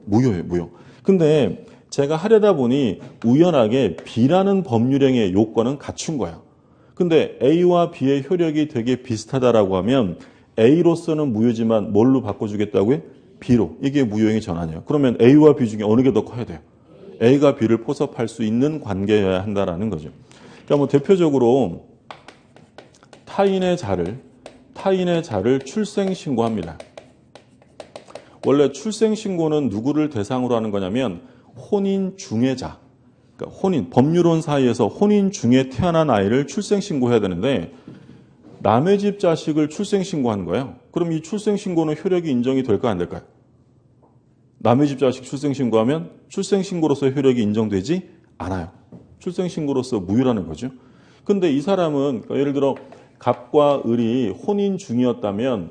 무효예요. 무효. 근데 제가 하려다 보니 우연하게 B라는 법률행위의 요건은 갖춘 거예요. 근데 A와 B의 효력이 되게 비슷하다라고 하면 A로서는 무효지만 뭘로 바꿔주겠다고요? B로. 이게 무효행위 전환이에요. 그러면 A와 B 중에 어느 게 더 커야 돼요? A가 B를 포섭할 수 있는 관계여야 한다라는 거죠. 그러니까 뭐 대표적으로 타인의 자를 출생신고합니다. 원래 출생신고는 누구를 대상으로 하는 거냐면 혼인 중해자, 그러니까 법률혼 사이에서 혼인 중에 태어난 아이를 출생신고해야 되는데 남의 집 자식을 출생신고하는 거예요. 그럼 이 출생신고는 효력이 인정이 될까 안 될까요? 남의 집 자식 출생신고하면 출생신고로서 효력이 인정되지 않아요. 출생신고로서 무효라는 거죠. 근데 이 사람은 예를 들어 갑과 을이 혼인 중이었다면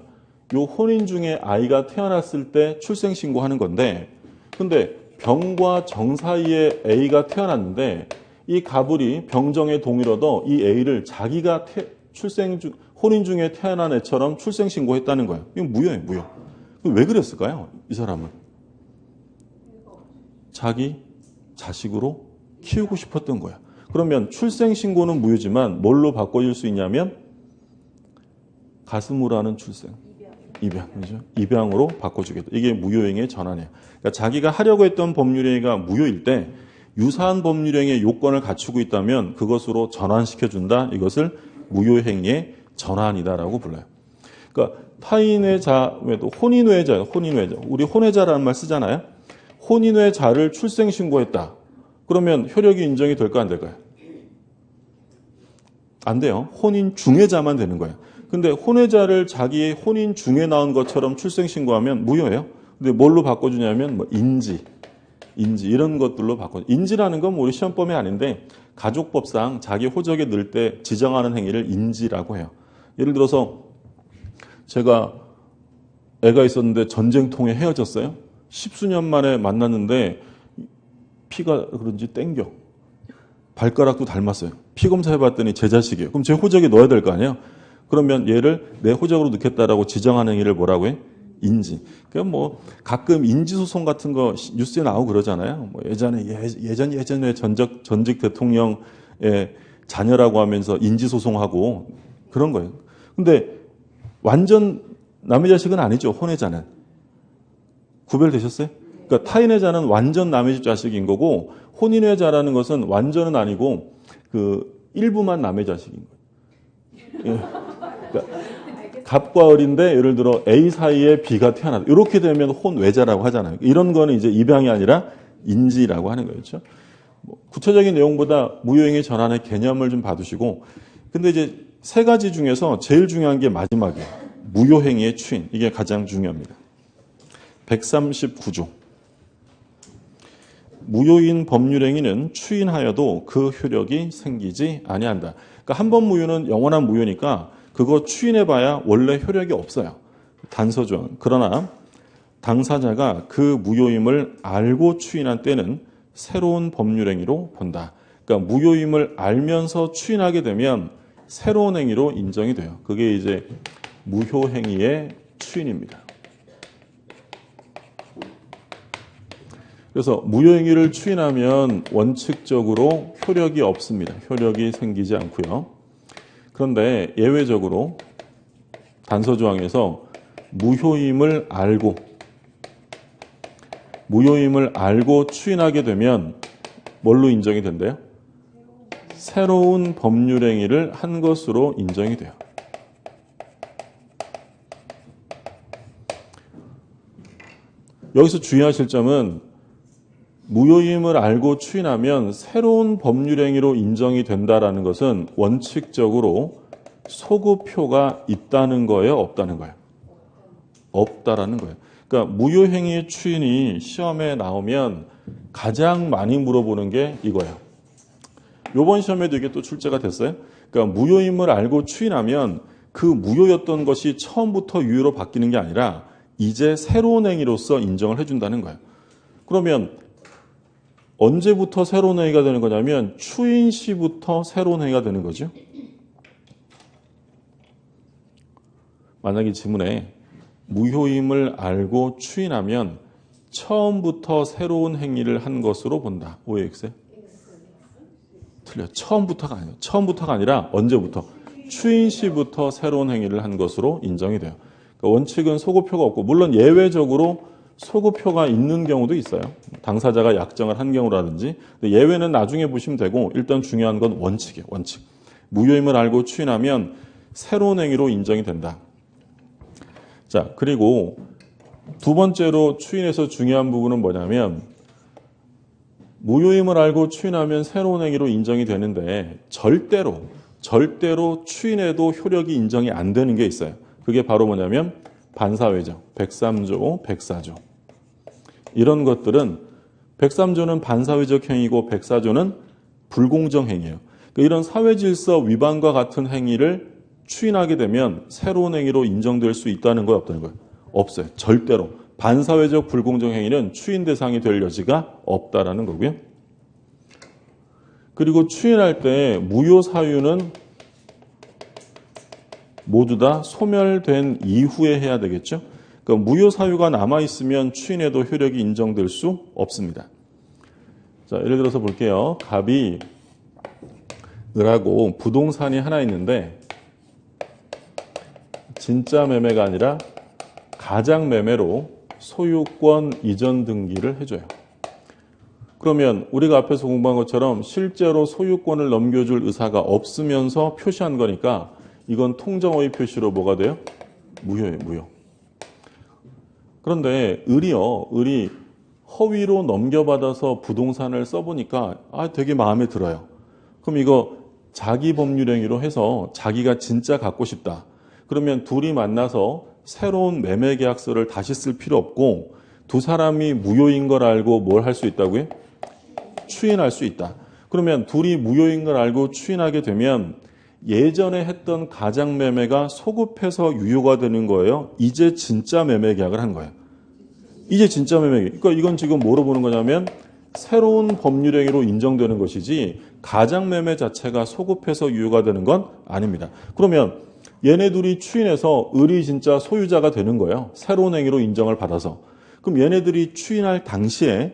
이 혼인 중에 아이가 태어났을 때 출생신고하는 건데 근데 병과 정 사이에 A가 태어났는데 이 갑을이 병정의 동의로도 이 A를 자기가 혼인 중에 태어난 애처럼 출생신고했다는 거예요. 이건 무효예요, 무효. 왜 그랬을까요? 이 사람은. 자기 자식으로 키우고 싶었던 거예요. 그러면 출생신고는 무효지만 뭘로 바꿔줄 수 있냐면 가슴으로 하는 출생. 입양이죠. 입양으로 바꿔주겠다. 이게 무효행위의 전환이에요. 그러니까 자기가 하려고 했던 법률행위가 무효일 때 유사한 법률행위의 요건을 갖추고 있다면 그것으로 전환시켜준다. 이것을 무효행위의 전환이다라고 불러요. 그러니까 타인의 자에도 혼인외자. 우리 혼외자라는 말 쓰잖아요. 혼인외자를 출생신고했다. 그러면 효력이 인정이 될까 안 될까요? 안 돼요. 혼인 중외자만 되는 거예요. 근데 혼외자를 자기의 혼인 중에 나온 것처럼 출생신고하면 무효예요. 근데 뭘로 바꿔주냐면 뭐 인지 이런 것들로 바꿔. 인지라는 건 우리 시험범위 아닌데 가족법상 자기 호적에 넣을 때 지정하는 행위를 인지라고 해요. 예를 들어서 제가 애가 있었는데 전쟁통에 헤어졌어요. 10수년 만에 만났는데 피가 그런지 땡겨. 발가락도 닮았어요. 피 검사해봤더니 제 자식이에요. 그럼 제 호적에 넣어야 될 거 아니에요? 그러면 얘를 내 호적으로 넣겠다라고 지정하는 행위를 뭐라고 해? 인지. 그러니까 뭐 가끔 인지소송 같은 거 뉴스에 나오고 그러잖아요. 뭐 예전에 전직 대통령의 자녀라고 하면서 인지소송하고 그런 거예요. 근데 완전 남의 자식은 아니죠. 혼외자는. 구별되셨어요? 그러니까 타인의 자는 완전 남의 집 자식인 거고 혼인의 자라는 것은 완전은 아니고 그 일부만 남의 자식인 거예요. 예. 그러니까 갑과 을인데 예를 들어 A 사이에 B가 태어났다. 이렇게 되면 혼외자라고 하잖아요. 이런 거는 이제 입양이 아니라 인지라고 하는 거죠. 구체적인 내용보다 무효행위 전환의 개념을 좀 봐두시고, 근데 이제 세 가지 중에서 제일 중요한 게 마지막이에요. 무효행위의 추인. 이게 가장 중요합니다. 139조. 무효인 법률행위는 추인하여도 그 효력이 생기지 아니한다. 그러니까 한 번 무효는 영원한 무효니까 그거 추인해봐야 원래 효력이 없어요. 단서조항. 그러나 당사자가 그 무효임을 알고 추인한 때는 새로운 법률행위로 본다. 그러니까 무효임을 알면서 추인하게 되면 새로운 행위로 인정이 돼요. 그게 이제 무효행위의 추인입니다. 그래서 무효행위를 추인하면 원칙적으로 효력이 없습니다. 효력이 생기지 않고요. 그런데 예외적으로 단서조항에서 무효임을 알고 추인하게 되면 뭘로 인정이 된대요? 새로운 법률행위를 한 것으로 인정이 돼요. 여기서 주의하실 점은 무효임을 알고 추인하면 새로운 법률행위로 인정이 된다라는 것은 원칙적으로 소급효가 있다는 거예요? 없다는 거예요? 없다라는 거예요. 그러니까 무효행위의 추인이 시험에 나오면 가장 많이 물어보는 게 이거예요. 이번 시험에도 이게 또 출제가 됐어요. 그러니까 무효임을 알고 추인하면 그 무효였던 것이 처음부터 유효로 바뀌는 게 아니라 이제 새로운 행위로서 인정을 해준다는 거예요. 그러면 언제부터 새로운 행위가 되는 거냐면 추인 시부터 새로운 행위가 되는 거죠. 만약에 지문에 무효임을 알고 추인하면 처음부터 새로운 행위를 한 것으로 본다. OX에? 틀려요. 처음부터가 아니라 언제부터? 추인 시부터 새로운 행위를 한 것으로 인정이 돼요. 그러니까 원칙은 소급효가 없고 물론 예외적으로 소급효가 있는 경우도 있어요. 당사자가 약정을 한 경우라든지. 근데 예외는 나중에 보시면 되고 일단 중요한 건 원칙이에요. 원칙. 무효임을 알고 추인하면 새로운 행위로 인정이 된다. 자, 그리고 두 번째로 추인에서 중요한 부분은 뭐냐면 무효임을 알고 추인하면 새로운 행위로 인정이 되는데 절대로 추인해도 효력이 인정이 안 되는 게 있어요. 그게 바로 뭐냐면 반사회죠. 103조, 104조. 이런 것들은 103조는 반사회적 행위고 104조는 불공정 행위예요. 그러니까 이런 사회질서 위반과 같은 행위를 추인하게 되면 새로운 행위로 인정될 수 있다는 거예요? 없다는 거예요? 없어요. 절대로. 반사회적 불공정 행위는 추인 대상이 될 여지가 없다라는 거고요. 그리고 추인할 때 무효 사유는 모두 다 소멸된 이후에 해야 되겠죠. 그러니까 무효 사유가 남아있으면 추인해도 효력이 인정될 수 없습니다. 자, 예를 들어서 볼게요. 갑이 을하고 부동산이 하나 있는데 진짜 매매가 아니라 가장 매매로 소유권 이전 등기를 해줘요. 그러면 우리가 앞에서 공부한 것처럼 실제로 소유권을 넘겨줄 의사가 없으면서 표시한 거니까 이건 통정허위 표시로 뭐가 돼요? 무효예요, 무효. 그런데 을이 허위로 넘겨받아서 부동산을 써보니까 되게 마음에 들어요. 그럼 이거 자기 법률행위로 해서 자기가 진짜 갖고 싶다. 그러면 둘이 만나서 새로운 매매계약서를 다시 쓸 필요 없고 두 사람이 무효인 걸 알고 뭘 할 수 있다고요? 추인할 수 있다. 그러면 둘이 무효인 걸 알고 추인하게 되면 예전에 했던 가장 매매가 소급해서 유효가 되는 거예요. 이제 진짜 매매 계약을 한 거예요. 이제 진짜 매매 계약. 그러니까 이건 지금 뭐로 보는 거냐면 새로운 법률행위로 인정되는 것이지 가장 매매 자체가 소급해서 유효가 되는 건 아닙니다. 그러면 얘네 둘이 추인해서 을이 진짜 소유자가 되는 거예요. 새로운 행위로 인정을 받아서. 그럼 얘네들이 추인할 당시에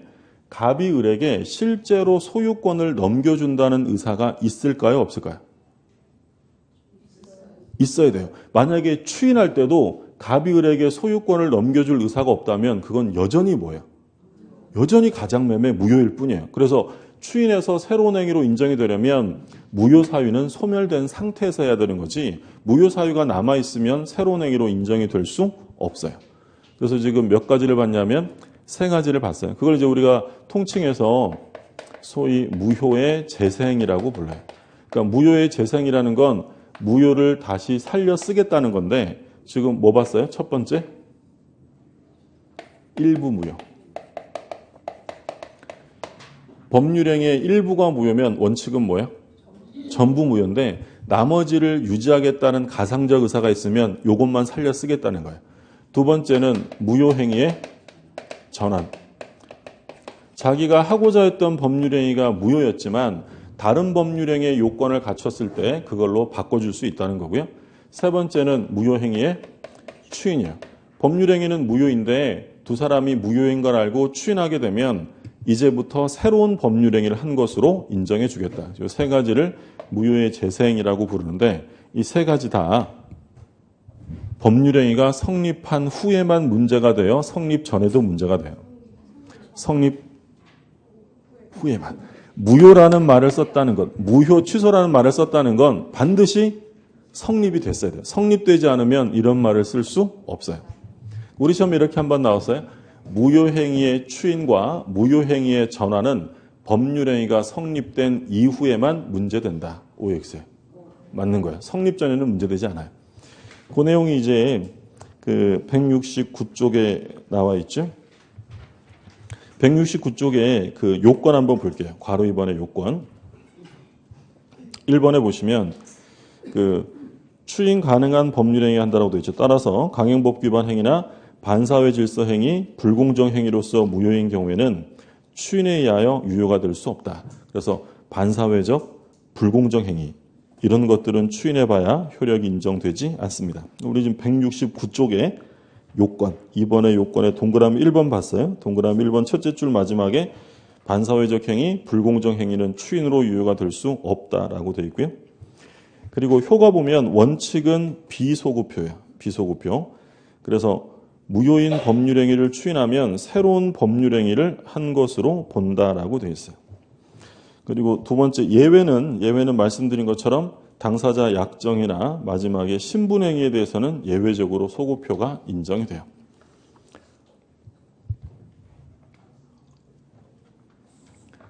갑이 을에게 실제로 소유권을 넘겨준다는 의사가 있을까요? 없을까요? 있어야 돼요. 만약에 추인할 때도 갑이 을에게 소유권을 넘겨줄 의사가 없다면 그건 여전히 뭐예요? 여전히 가장매매 무효일 뿐이에요. 그래서 추인해서 새로운 행위로 인정이 되려면 무효 사유는 소멸된 상태에서 해야 되는 거지 무효 사유가 남아있으면 새로운 행위로 인정이 될 수 없어요. 그래서 지금 몇 가지를 봤냐면 세 가지를 봤어요. 그걸 이제 우리가 통칭해서 소위 무효의 재생이라고 불러요. 그러니까 무효의 재생이라는 건 무효를 다시 살려 쓰겠다는 건데 지금 뭐 봤어요? 첫 번째 일부 무효. 법률행위의 일부가 무효면 원칙은 뭐예요? 전부 무효인데 나머지를 유지하겠다는 가상적 의사가 있으면 이것만 살려 쓰겠다는 거예요. 두 번째는 무효행위의 전환. 자기가 하고자 했던 법률행위가 무효였지만 다른 법률행위의 요건을 갖췄을 때 그걸로 바꿔줄 수 있다는 거고요. 세 번째는 무효행위의 추인이에요. 법률행위는 무효인데 두 사람이 무효인 걸 알고 추인하게 되면 이제부터 새로운 법률행위를 한 것으로 인정해 주겠다. 이 세 가지를 무효의 재생이라고 부르는데 이 세 가지 다 법률행위가 성립한 후에만 문제가 되어 성립 전에도 문제가 돼요. 성립 후에만. 무효라는 말을 썼다는 것, 무효 취소라는 말을 썼다는 건 반드시 성립이 됐어야 돼요. 성립되지 않으면 이런 말을 쓸 수 없어요. 우리 시험에 이렇게 한번 나왔어요. 무효행위의 추인과 무효행위의 전환은 법률행위가 성립된 이후에만 문제된다. OX에. 맞는 거예요. 성립 전에는 문제되지 않아요. 그 내용이 이제 그 169쪽에 나와 있죠. 169쪽에 그 요건 한번 볼게요. 괄호 2번의 요건. 1번에 보시면 그 추인 가능한 법률행위 한다라고 되어 있죠. 따라서 강행법 위반 행위나 반사회 질서 행위, 불공정 행위로서 무효인 경우에는 추인에 의하여 유효가 될 수 없다. 그래서 반사회적 불공정 행위 이런 것들은 추인해봐야 효력이 인정되지 않습니다. 우리 지금 169쪽에 요건, 2번의 요건에 동그라미 1번 봤어요. 동그라미 1번 첫째 줄 마지막에 반사회적 행위, 불공정 행위는 추인으로 유효가 될 수 없다라고 되어 있고요. 그리고 효가 보면 원칙은 비소급효예요. 비소급효. 그래서 무효인 법률행위를 추인하면 새로운 법률행위를 한 것으로 본다라고 되어 있어요. 그리고 두 번째 예외는 말씀드린 것처럼 당사자 약정이나 마지막에 신분행위에 대해서는 예외적으로 소급효가 인정이 돼요.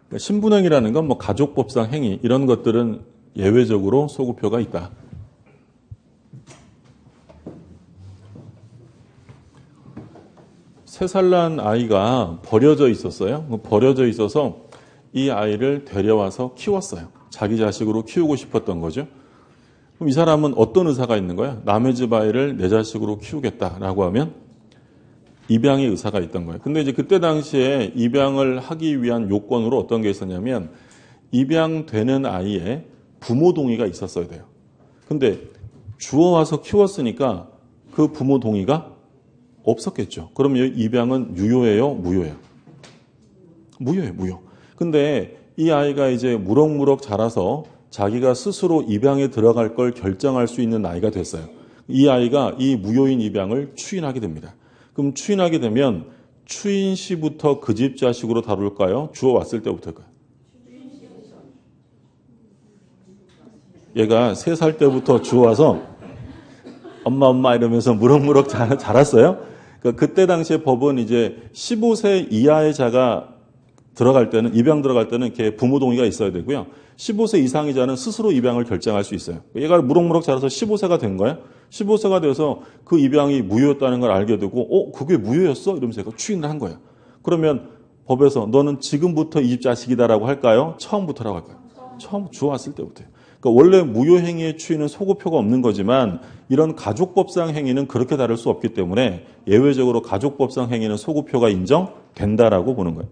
그러니까 신분행위라는 건 뭐 가족법상 행위 이런 것들은 예외적으로 소급효가 있다. 세 살 난 아이가 버려져 있었어요. 버려져 있어서 이 아이를 데려와서 키웠어요. 자기 자식으로 키우고 싶었던 거죠. 그럼 이 사람은 어떤 의사가 있는 거야? 남의 집 아이를 내 자식으로 키우겠다라고 하면 입양의 의사가 있던 거예요. 근데 이제 그때 당시에 입양을 하기 위한 요건으로 어떤 게 있었냐면 입양되는 아이의 부모 동의가 있었어야 돼요. 근데 주워와서 키웠으니까 그 부모 동의가 없었겠죠. 그러면 입양은 유효예요? 무효예요? 무효예요, 무효. 근데 이 아이가 이제 무럭무럭 자라서 자기가 스스로 입양에 들어갈 걸 결정할 수 있는 나이가 됐어요. 이 아이가 이 무효인 입양을 추인하게 됩니다. 그럼 추인하게 되면 추인 시부터 그 집 자식으로 다룰까요? 주워왔을 때부터일까요? 얘가 3살 때부터 주워와서 엄마 이러면서 무럭무럭 자랐어요. 그때 당시에 법은 이제 15세 이하의 자가 들어갈 때는 입양 들어갈 때는 이렇게 부모 동의가 있어야 되고요. 15세 이상의 자는 스스로 입양을 결정할 수 있어요. 얘가 무럭무럭 자라서 15세가 된 거예요. 15세가 돼서 그 입양이 무효였다는 걸 알게 되고 그게 무효였어? 이러면서 얘가 추인을 한 거예요. 그러면 법에서 너는 지금부터 이 집 자식이다라고 할까요? 처음부터라고 할까요? 처음 주워왔을 때부터요. 그러니까 원래 무효행위의 추인은 소급효가 없는 거지만 이런 가족법상 행위는 그렇게 다를 수 없기 때문에 예외적으로 가족법상 행위는 소급효가 인정된다라고 보는 거예요.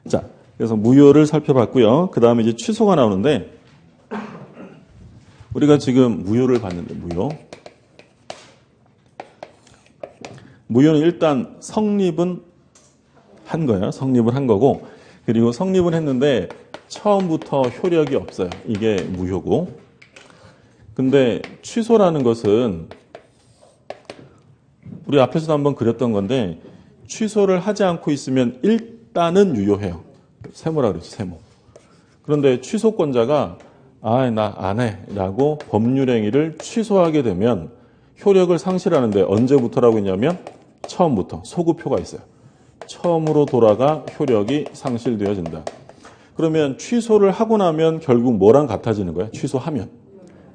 자, 그래서 무효를 살펴봤고요. 그 다음에 이제 취소가 나오는데 우리가 지금 무효를 봤는데 무효는 일단 성립은 한 거예요. 성립을 한 거고 그리고 성립은 했는데 처음부터 효력이 없어요. 이게 무효고. 근데 취소라는 것은 우리 앞에서도 한번 그렸던 건데 취소를 하지 않고 있으면 일단은 유효해요. 세모라 그랬죠. 세모. 그런데 취소권자가 나 안 해 라고 법률행위를 취소하게 되면 효력을 상실하는데 언제부터라고 했냐면 처음부터 소급효가 있어요. 처음으로 돌아가 효력이 상실되어진다. 그러면 취소를 하고 나면 결국 뭐랑 같아지는 거야? 취소하면.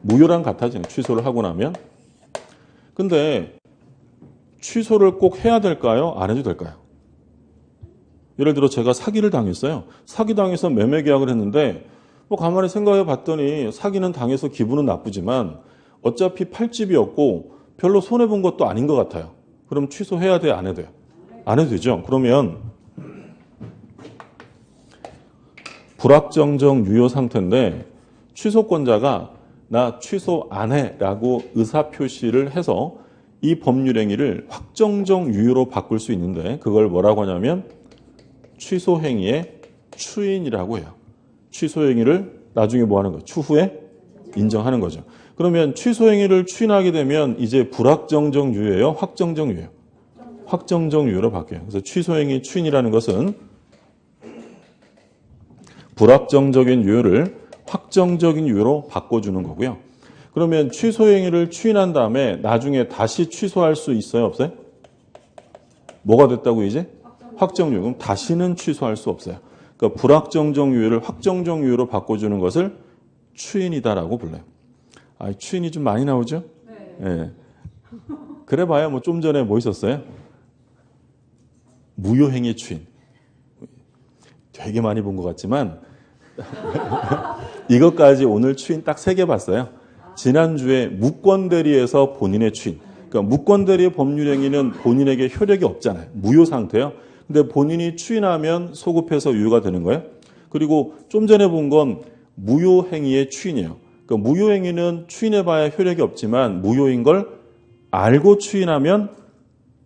무효랑 같아지는 거야. 취소를 하고 나면. 근데 취소를 꼭 해야 될까요? 안 해도 될까요? 예를 들어 제가 사기를 당했어요. 사기 당해서 매매 계약을 했는데 뭐 가만히 생각해 봤더니 사기는 당해서 기분은 나쁘지만 어차피 팔 집이었고 별로 손해본 것도 아닌 것 같아요. 그럼 취소해야 돼요? 안 해도 돼요? 안 해도 되죠. 그러면 불확정적 유효 상태인데 취소권자가 나 취소 안 해라고 의사표시를 해서 이 법률행위를 확정적 유효로 바꿀 수 있는데 그걸 뭐라고 하냐면 취소행위의 추인이라고 해요. 취소행위를 나중에 뭐 하는 거예요? 추후에 인정하는 거죠. 그러면 취소행위를 추인하게 되면 이제 불확정적 유효예요? 확정적 유효예요? 확정적 유효로 바뀌어요. 그래서 취소행위 추인이라는 것은 불확정적인 유효를 확정적인 유효로 바꿔주는 거고요. 그러면 취소행위를 추인한 다음에 나중에 다시 취소할 수 있어요? 없어요? 뭐가 됐다고 이제? 확정유효. 그럼 다시는 취소할 수 없어요. 그러니까 불확정적 유효를 확정적 유효로 바꿔주는 것을 추인이다라고 불러요. 아, 추인이 좀 많이 나오죠? 네. 그래 봐야 뭐 좀 전에 뭐 있었어요? 무효행위 추인. 되게 많이 본 것 같지만 이것까지 오늘 추인 딱 3개 봤어요. 지난주에 무권대리에서 본인의 추인. 그러니까 무권대리의 법률행위는 본인에게 효력이 없잖아요. 무효 상태예요. 근데 본인이 추인하면 소급해서 유효가 되는 거예요. 그리고 좀 전에 본 건 무효행위의 추인이에요. 그러니까 무효행위는 추인해봐야 효력이 없지만 무효인 걸 알고 추인하면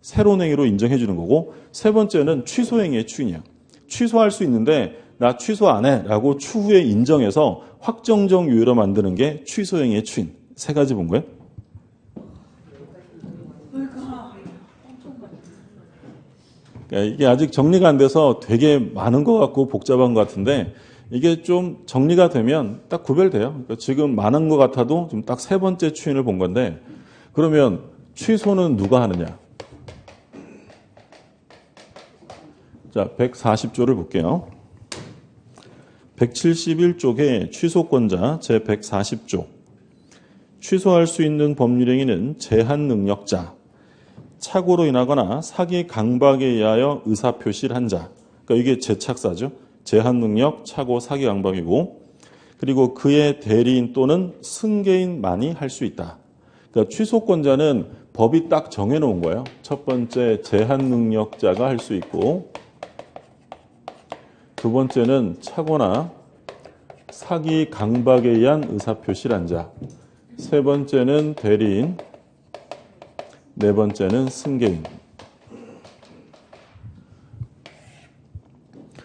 새로운 행위로 인정해 주는 거고 세 번째는 취소행위의 추인이에요. 취소할 수 있는데 나 취소 안 해 라고 추후에 인정해서 확정적 유효로 만드는 게 취소행위의 추인. 3가지 본 거예요. 그러니까 이게 아직 정리가 안 돼서 되게 많은 것 같고 복잡한 것 같은데 이게 좀 정리가 되면 딱 구별돼요. 그러니까 지금 많은 것 같아도 좀 딱 3번째 추인을 본 건데 그러면 취소는 누가 하느냐? 자, 140조를 볼게요. 171쪽에 취소권자 제140조. 취소할 수 있는 법률행위는 제한 능력자, 착오로 인하거나 사기 강박에 의하여 의사표시를 한 자. 그러니까 이게 제착사죠. 제한 능력, 착오, 사기 강박이고 그리고 그의 대리인 또는 승계인만이 할 수 있다. 그러니까 취소권자는 법이 딱 정해놓은 거예요. 첫 번째 제한 능력자가 할 수 있고 두 번째는 착오나 사기 강박에 의한 의사표시를 한 자. 세 번째는 대리인. 네 번째는 승계인.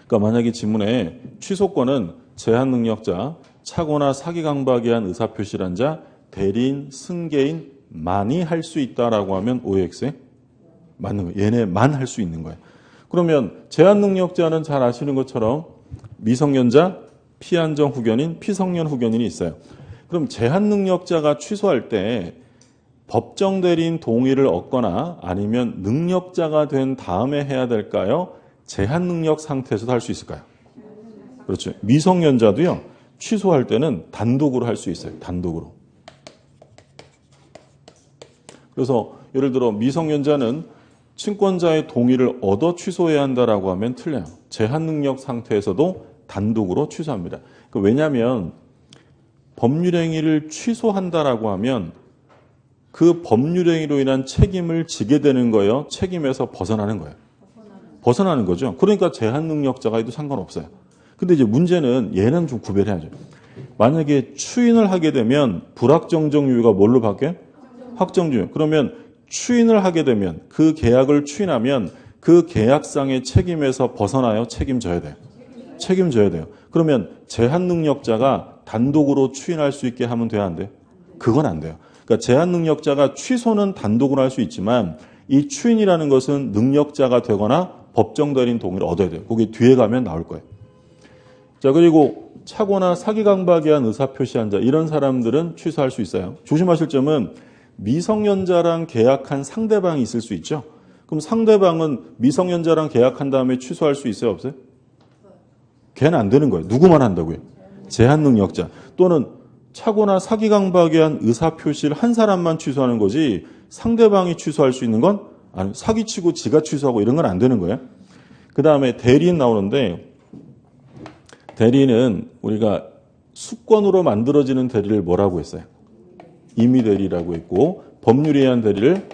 그러니까 만약에 지문에 취소권은 제한 능력자, 착오나 사기 강박에 의한 의사표시를 한 자, 대리인, 승계인만이 할 수 있다라고 하면 OX에 맞는 거예요. 얘네만 할 수 있는 거예요. 그러면 제한 능력자는 잘 아시는 것처럼 미성년자, 피한정 후견인, 피성년 후견인이 있어요. 그럼 제한 능력자가 취소할 때 법정 대리인 동의를 얻거나 아니면 능력자가 된 다음에 해야 될까요? 제한 능력 상태에서도 할 수 있을까요? 그렇죠. 미성년자도요. 취소할 때는 단독으로 할 수 있어요. 단독으로. 그래서 예를 들어 미성년자는 친권자의 동의를 얻어 취소해야 한다라고 하면 틀려요. 제한 능력 상태에서도 단독으로 취소합니다. 왜냐하면 법률행위를 취소한다라고 하면 그 법률행위로 인한 책임을 지게 되는 거예요. 책임에서 벗어나는 거예요. 벗어나는 거죠. 그러니까 제한 능력자가 해도 상관없어요. 근데 이제 문제는 얘는 좀 구별해야죠. 만약에 추인을 하게 되면 불확정적 유효가 뭘로 바뀌어요? 확정적 유효. 그러면 추인을 하게 되면 그 계약을 추인하면 그 계약상의 책임에서 벗어나요? 책임져야 돼요? 책임져야 돼요. 그러면 제한 능력자가 단독으로 추인할 수 있게 하면 돼야 안 돼요? 그건 안 돼요. 그러니까 제한 능력자가 취소는 단독으로 할 수 있지만 이 추인이라는 것은 능력자가 되거나 법정 대리인 동의를 얻어야 돼요. 거기 뒤에 가면 나올 거예요. 자, 그리고 착오나 사기 강박에 의한 의사표시한 자 이런 사람들은 취소할 수 있어요. 조심하실 점은 미성년자랑 계약한 상대방이 있을 수 있죠. 그럼 상대방은 미성년자랑 계약한 다음에 취소할 수 있어요, 없어요? 걔는 안 되는 거예요. 누구만 한다고요? 제한 능력자. 또는 차고나 사기 강박에 한 의사표시를 한 사람만 취소하는 거지 상대방이 취소할 수 있는 건 아니, 사기치고 지가 취소하고 이런 건 안 되는 거예요. 그 다음에 대리인 나오는데 대리는 우리가 수권으로 만들어지는 대리를 뭐라고 했어요? 임의대리라고 했고 법률에 의한 대리를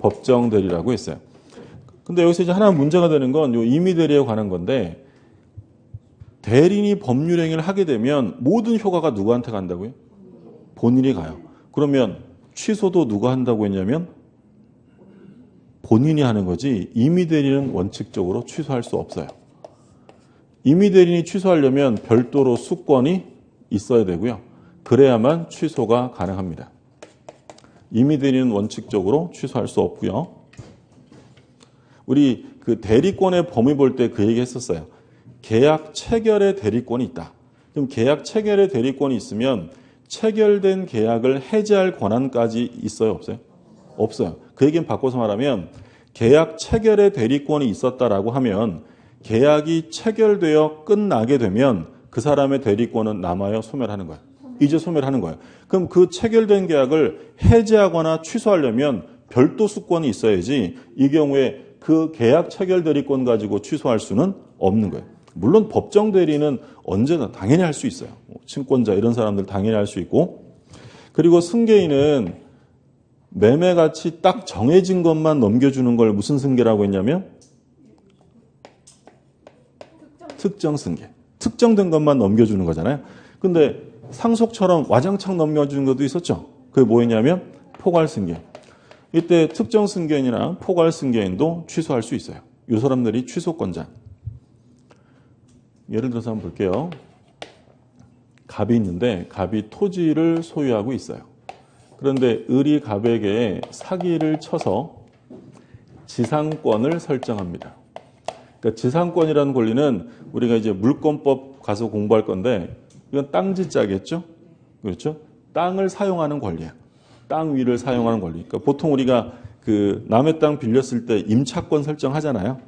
법정대리라고 했어요. 근데 여기서 이제 하나 문제가 되는 건 이 임의대리에 관한 건데 대리인이 법률행위를 하게 되면 모든 효과가 누구한테 간다고요? 본인이 가요. 그러면 취소도 누가 한다고 했냐면 본인이 하는 거지 임의대리는 원칙적으로 취소할 수 없어요. 임의대리인이 취소하려면 별도로 수권이 있어야 되고요. 그래야만 취소가 가능합니다. 임의대리는 원칙적으로 취소할 수 없고요. 우리 그 대리권의 범위 볼 때 그 얘기 했었어요. 계약 체결의 대리권이 있다. 그럼 계약 체결의 대리권이 있으면 체결된 계약을 해지할 권한까지 있어요, 없어요? 없어요. 그 얘기는 바꿔서 말하면 계약 체결의 대리권이 있었다라고 하면 계약이 체결되어 끝나게 되면 그 사람의 대리권은 남아요, 소멸하는 거예요? 이제 소멸하는 거예요. 그럼 그 체결된 계약을 해지하거나 취소하려면 별도 수권이 있어야지 이 경우에 그 계약 체결 대리권 가지고 취소할 수는 없는 거예요. 물론 법정 대리는 언제나 당연히 할 수 있어요. 친권자 이런 사람들 당연히 할 수 있고 그리고 승계인은 매매가치 딱 정해진 것만 넘겨주는 걸 무슨 승계라고 했냐면 특정 승계. 특정된 것만 넘겨주는 거잖아요. 근데 상속처럼 와장창 넘겨주는 것도 있었죠. 그게 뭐였냐면 포괄승계. 이때 특정 승계인이나 포괄승계인도 취소할 수 있어요. 이 사람들이 취소권자. 예를 들어서 한번 볼게요. 갑이 있는데 갑이 토지를 소유하고 있어요. 그런데 을이 갑에게 사기를 쳐서 지상권을 설정합니다. 그러니까 지상권이라는 권리는 우리가 이제 물권법 가서 공부할 건데 이건 땅지자겠죠? 그렇죠? 땅을 사용하는 권리야. 땅 위를 사용하는 권리. 그러니까 보통 우리가 그 남의 땅 빌렸을 때 임차권 설정하잖아요.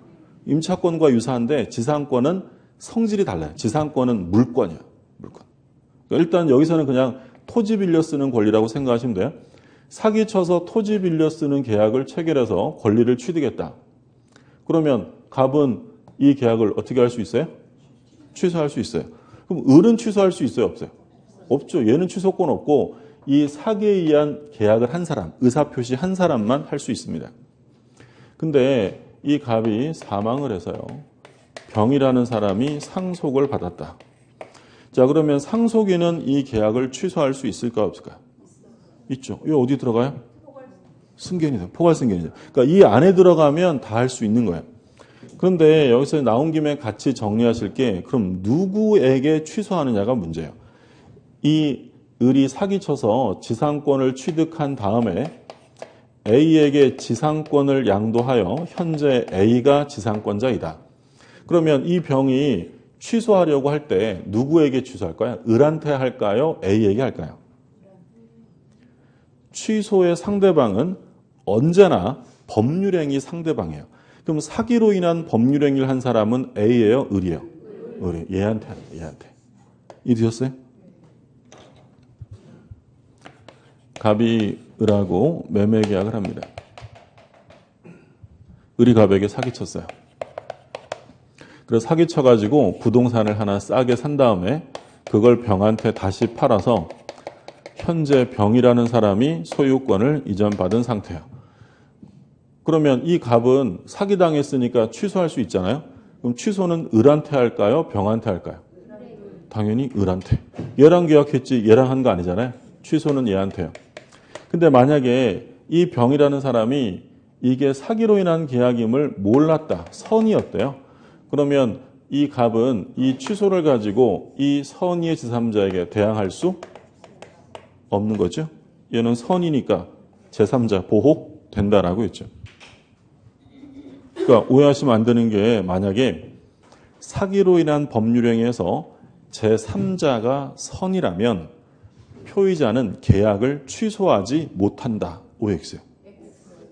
임차권과 유사한데 지상권은 성질이 달라요. 지상권은 물권이야. 물권. 그러니까 일단 여기서는 그냥 토지 빌려 쓰는 권리라고 생각하시면 돼요. 사기쳐서 토지 빌려 쓰는 계약을 체결해서 권리를 취득했다. 그러면 갑은 이 계약을 어떻게 할 수 있어요? 취소할 수 있어요. 그럼 을은 취소할 수 있어요? 없어요? 없죠. 얘는 취소권 없고 이 사기에 의한 계약을 한 사람, 의사표시 한 사람만 할 수 있습니다. 근데 이 갑이 사망을 해서요. 병이라는 사람이 상속을 받았다. 자, 그러면 상속인은 이 계약을 취소할 수 있을까 없을까요? 있죠. 이거 어디 들어가요? 승계인이죠. 포괄승계인이죠. 그러니까 이 안에 들어가면 다 할 수 있는 거예요. 그런데 여기서 나온 김에 같이 정리하실 게 그럼 누구에게 취소하느냐가 문제예요. 이 을이 사기쳐서 지상권을 취득한 다음에 A에게 지상권을 양도하여 현재 A가 지상권자이다. 그러면 이 병이 취소하려고 할 때 누구에게 취소할까요? 을한테 할까요? A에게 할까요? 취소의 상대방은 언제나 법률행위 상대방이에요. 그럼 사기로 인한 법률행위를 한 사람은 A예요? 을이에요? 을이. 얘한테. 이해되셨어요? 갑이 을하고 매매 계약을 합니다. 을이 갑에게 사기쳤어요. 그래서 사기쳐가지고 부동산을 하나 싸게 산 다음에 그걸 병한테 다시 팔아서 현재 병이라는 사람이 소유권을 이전받은 상태예요. 그러면 이 갑은 사기당했으니까 취소할 수 있잖아요. 그럼 취소는 을한테 할까요? 병한테 할까요? 당연히 을한테. 얘랑 계약했지 얘랑 한 거 아니잖아요. 취소는 얘한테요. 근데 만약에 이 병이라는 사람이 이게 사기로 인한 계약임을 몰랐다. 선이었대요. 그러면 이 갑은 이 취소를 가지고 이 선의의 제3자에게 대항할 수 없는 거죠. 얘는 선이니까 제3자 보호된다라고 했죠. 그러니까 오해하시면 안 되는 게 만약에 사기로 인한 법률행위에서 제3자가 선이라면 표의자는 계약을 취소하지 못한다. OX요.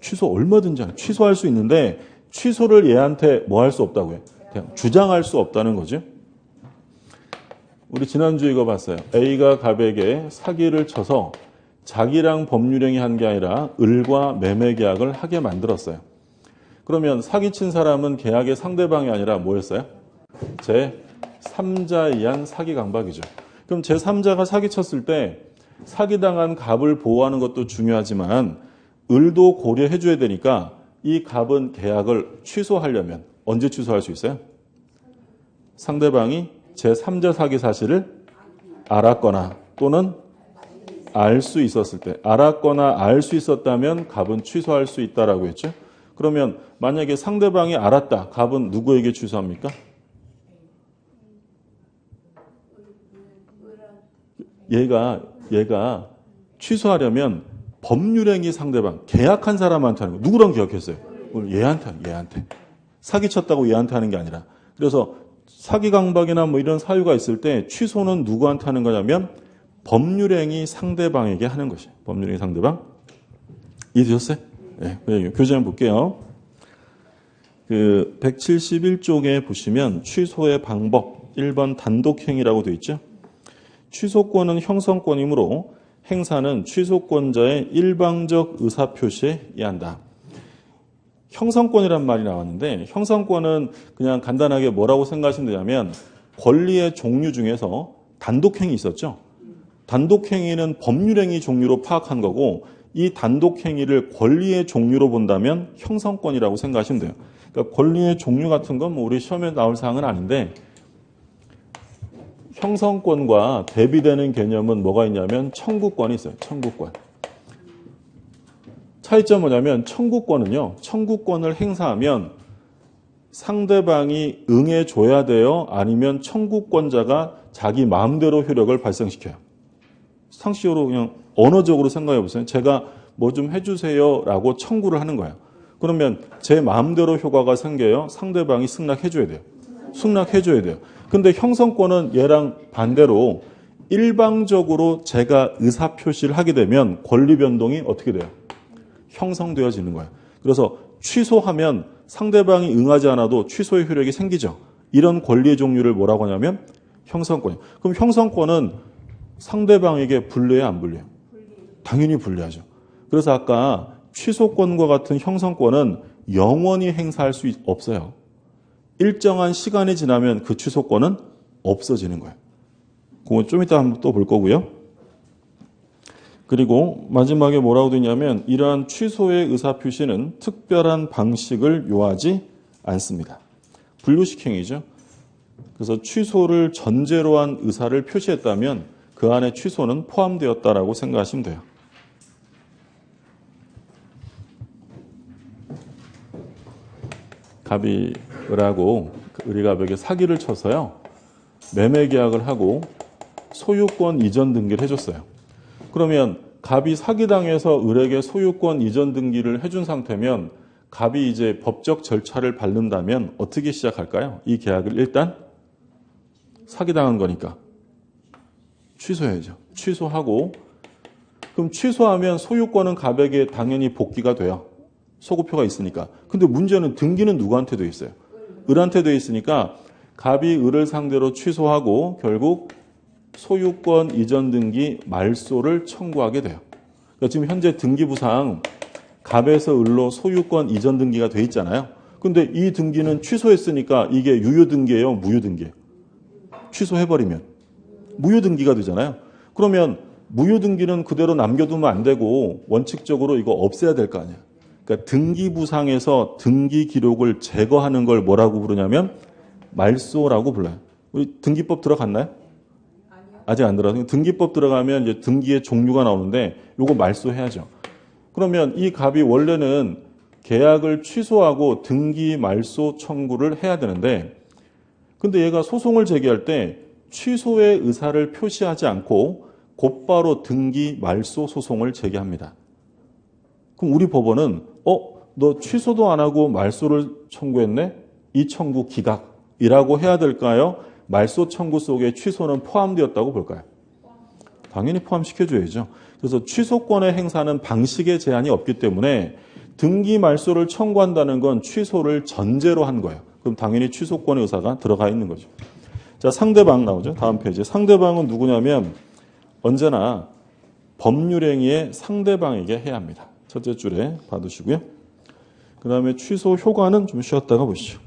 취소 얼마든지 취소할 수 있는데 취소를 얘한테 뭐 할 수 없다고요? 그냥 주장할 수 없다는 거죠. 우리 지난주에 이거 봤어요. A가 갑에게 사기를 쳐서 자기랑 법률행위 한 게 아니라 을과 매매 계약을 하게 만들었어요. 그러면 사기친 사람은 계약의 상대방이 아니라 뭐였어요? 제3자에 의한 사기 강박이죠. 그럼 제3자가 사기쳤을 때 사기당한 갑을 보호하는 것도 중요하지만 을도 고려해 줘야 되니까 이 갑은 계약을 취소하려면 언제 취소할 수 있어요? 상대방이 제3자 사기 사실을 알았거나 또는 알 수 있었을 때, 알았거나 알 수 있었다면 갑은 취소할 수 있다라고 했죠. 그러면 만약에 상대방이 알았다. 갑은 누구에게 취소합니까? 얘가 취소하려면 법률행위 상대방, 계약한 사람한테 하는 거. 누구랑 계약했어요? 얘한테. 사기쳤다고 얘한테 하는 게 아니라. 그래서 사기 강박이나 뭐 이런 사유가 있을 때 취소는 누구한테 하는 거냐면 법률행위 상대방에게 하는 것이에요. 법률행위 상대방. 이해되셨어요? 네, 교재 한번 볼게요. 171쪽에 보시면 취소의 방법 1번 단독행위라고 되어 있죠. 취소권은 형성권이므로 행사는 취소권자의 일방적 의사표시에 의한다. 형성권이란 말이 나왔는데 형성권은 그냥 간단하게 뭐라고 생각하시면 되냐면 권리의 종류 중에서 단독행위 있었죠. 단독행위는 법률행위 종류로 파악한 거고 이 단독행위를 권리의 종류로 본다면 형성권이라고 생각하시면 돼요. 그러니까 권리의 종류 같은 건 뭐 우리 시험에 나올 사항은 아닌데 형성권과 대비되는 개념은 뭐가 있냐면 청구권이 있어요. 청구권. 차이점 뭐냐면 청구권은요. 청구권을 행사하면 상대방이 응해줘야 돼요. 아니면 청구권자가 자기 마음대로 효력을 발생시켜요. 상식적으로 그냥 언어적으로 생각해 보세요. 제가 뭐 좀 해주세요 라고 청구를 하는 거예요. 그러면 제 마음대로 효과가 생겨요. 상대방이 승낙해줘야 돼요. 승낙해줘야 돼요. 근데 형성권은 얘랑 반대로 일방적으로 제가 의사표시를 하게 되면 권리 변동이 어떻게 돼요? 형성되어지는 거예요. 그래서 취소하면 상대방이 응하지 않아도 취소의 효력이 생기죠. 이런 권리의 종류를 뭐라고 하냐면 형성권이에요. 그럼 형성권은 상대방에게 불리해요, 안 불리해요? 당연히 불리하죠. 그래서 아까 취소권과 같은 형성권은 영원히 행사할 수 없어요. 일정한 시간이 지나면 그 취소권은 없어지는 거예요. 그건 좀 이따 한번 또 볼 거고요. 그리고 마지막에 뭐라고 되냐면 이러한 취소의 의사표시는 특별한 방식을 요하지 않습니다. 분류식행위죠. 그래서 취소를 전제로 한 의사를 표시했다면 그 안에 취소는 포함되었다라고 생각하시면 돼요. 갑이 을하고 을이갑에게 사기를 쳐서요. 매매 계약을 하고 소유권 이전 등기를 해줬어요. 그러면 갑이 사기당해서 을에게 소유권 이전 등기를 해준 상태면 갑이 이제 법적 절차를 밟는다면 어떻게 시작할까요? 이 계약을 일단 사기당한 거니까 취소해야죠. 취소하고 그럼 취소하면 소유권은 갑에게 당연히 복귀가 돼요. 소구표가 있으니까. 근데 문제는 등기는 누구한테 돼 있어요? 을한테 돼 있으니까 갑이 을을 상대로 취소하고 결국 소유권 이전 등기 말소를 청구하게 돼요. 그러니까 지금 현재 등기부상 갑에서 을로 소유권 이전 등기가 돼 있잖아요. 근데 이 등기는 취소했으니까 이게 유효 등기예요, 무효 등기예요? 취소해버리면 무효 등기가 되잖아요. 그러면 무효 등기는 그대로 남겨두면 안 되고 원칙적으로 이거 없애야 될 거 아니에요. 그러니까 등기부상에서 등기 기록을 제거하는 걸 뭐라고 부르냐면 말소라고 불러요. 우리 등기법 들어갔나요? 아직 안 들어가서 등기법 들어가면 이제 등기의 종류가 나오는데 요거 말소해야죠. 그러면 이 갑이 원래는 계약을 취소하고 등기 말소 청구를 해야 되는데 근데 얘가 소송을 제기할 때 취소의 의사를 표시하지 않고 곧바로 등기 말소 소송을 제기합니다. 그럼 우리 법원은 너 취소도 안 하고 말소를 청구했네? 이 청구 기각이라고 해야 될까요? 말소 청구 속에 취소는 포함되었다고 볼까요? 당연히 포함시켜줘야죠. 그래서 취소권의 행사는 방식의 제한이 없기 때문에 등기 말소를 청구한다는 건 취소를 전제로 한 거예요. 그럼 당연히 취소권의 의사가 들어가 있는 거죠. 자, 상대방 나오죠. 다음 페이지에. 상대방은 누구냐면 언제나 법률행위의 상대방에게 해야 합니다. 첫째 줄에 받으시고요. 그 다음에 취소 효과는 좀 쉬었다가 보시죠.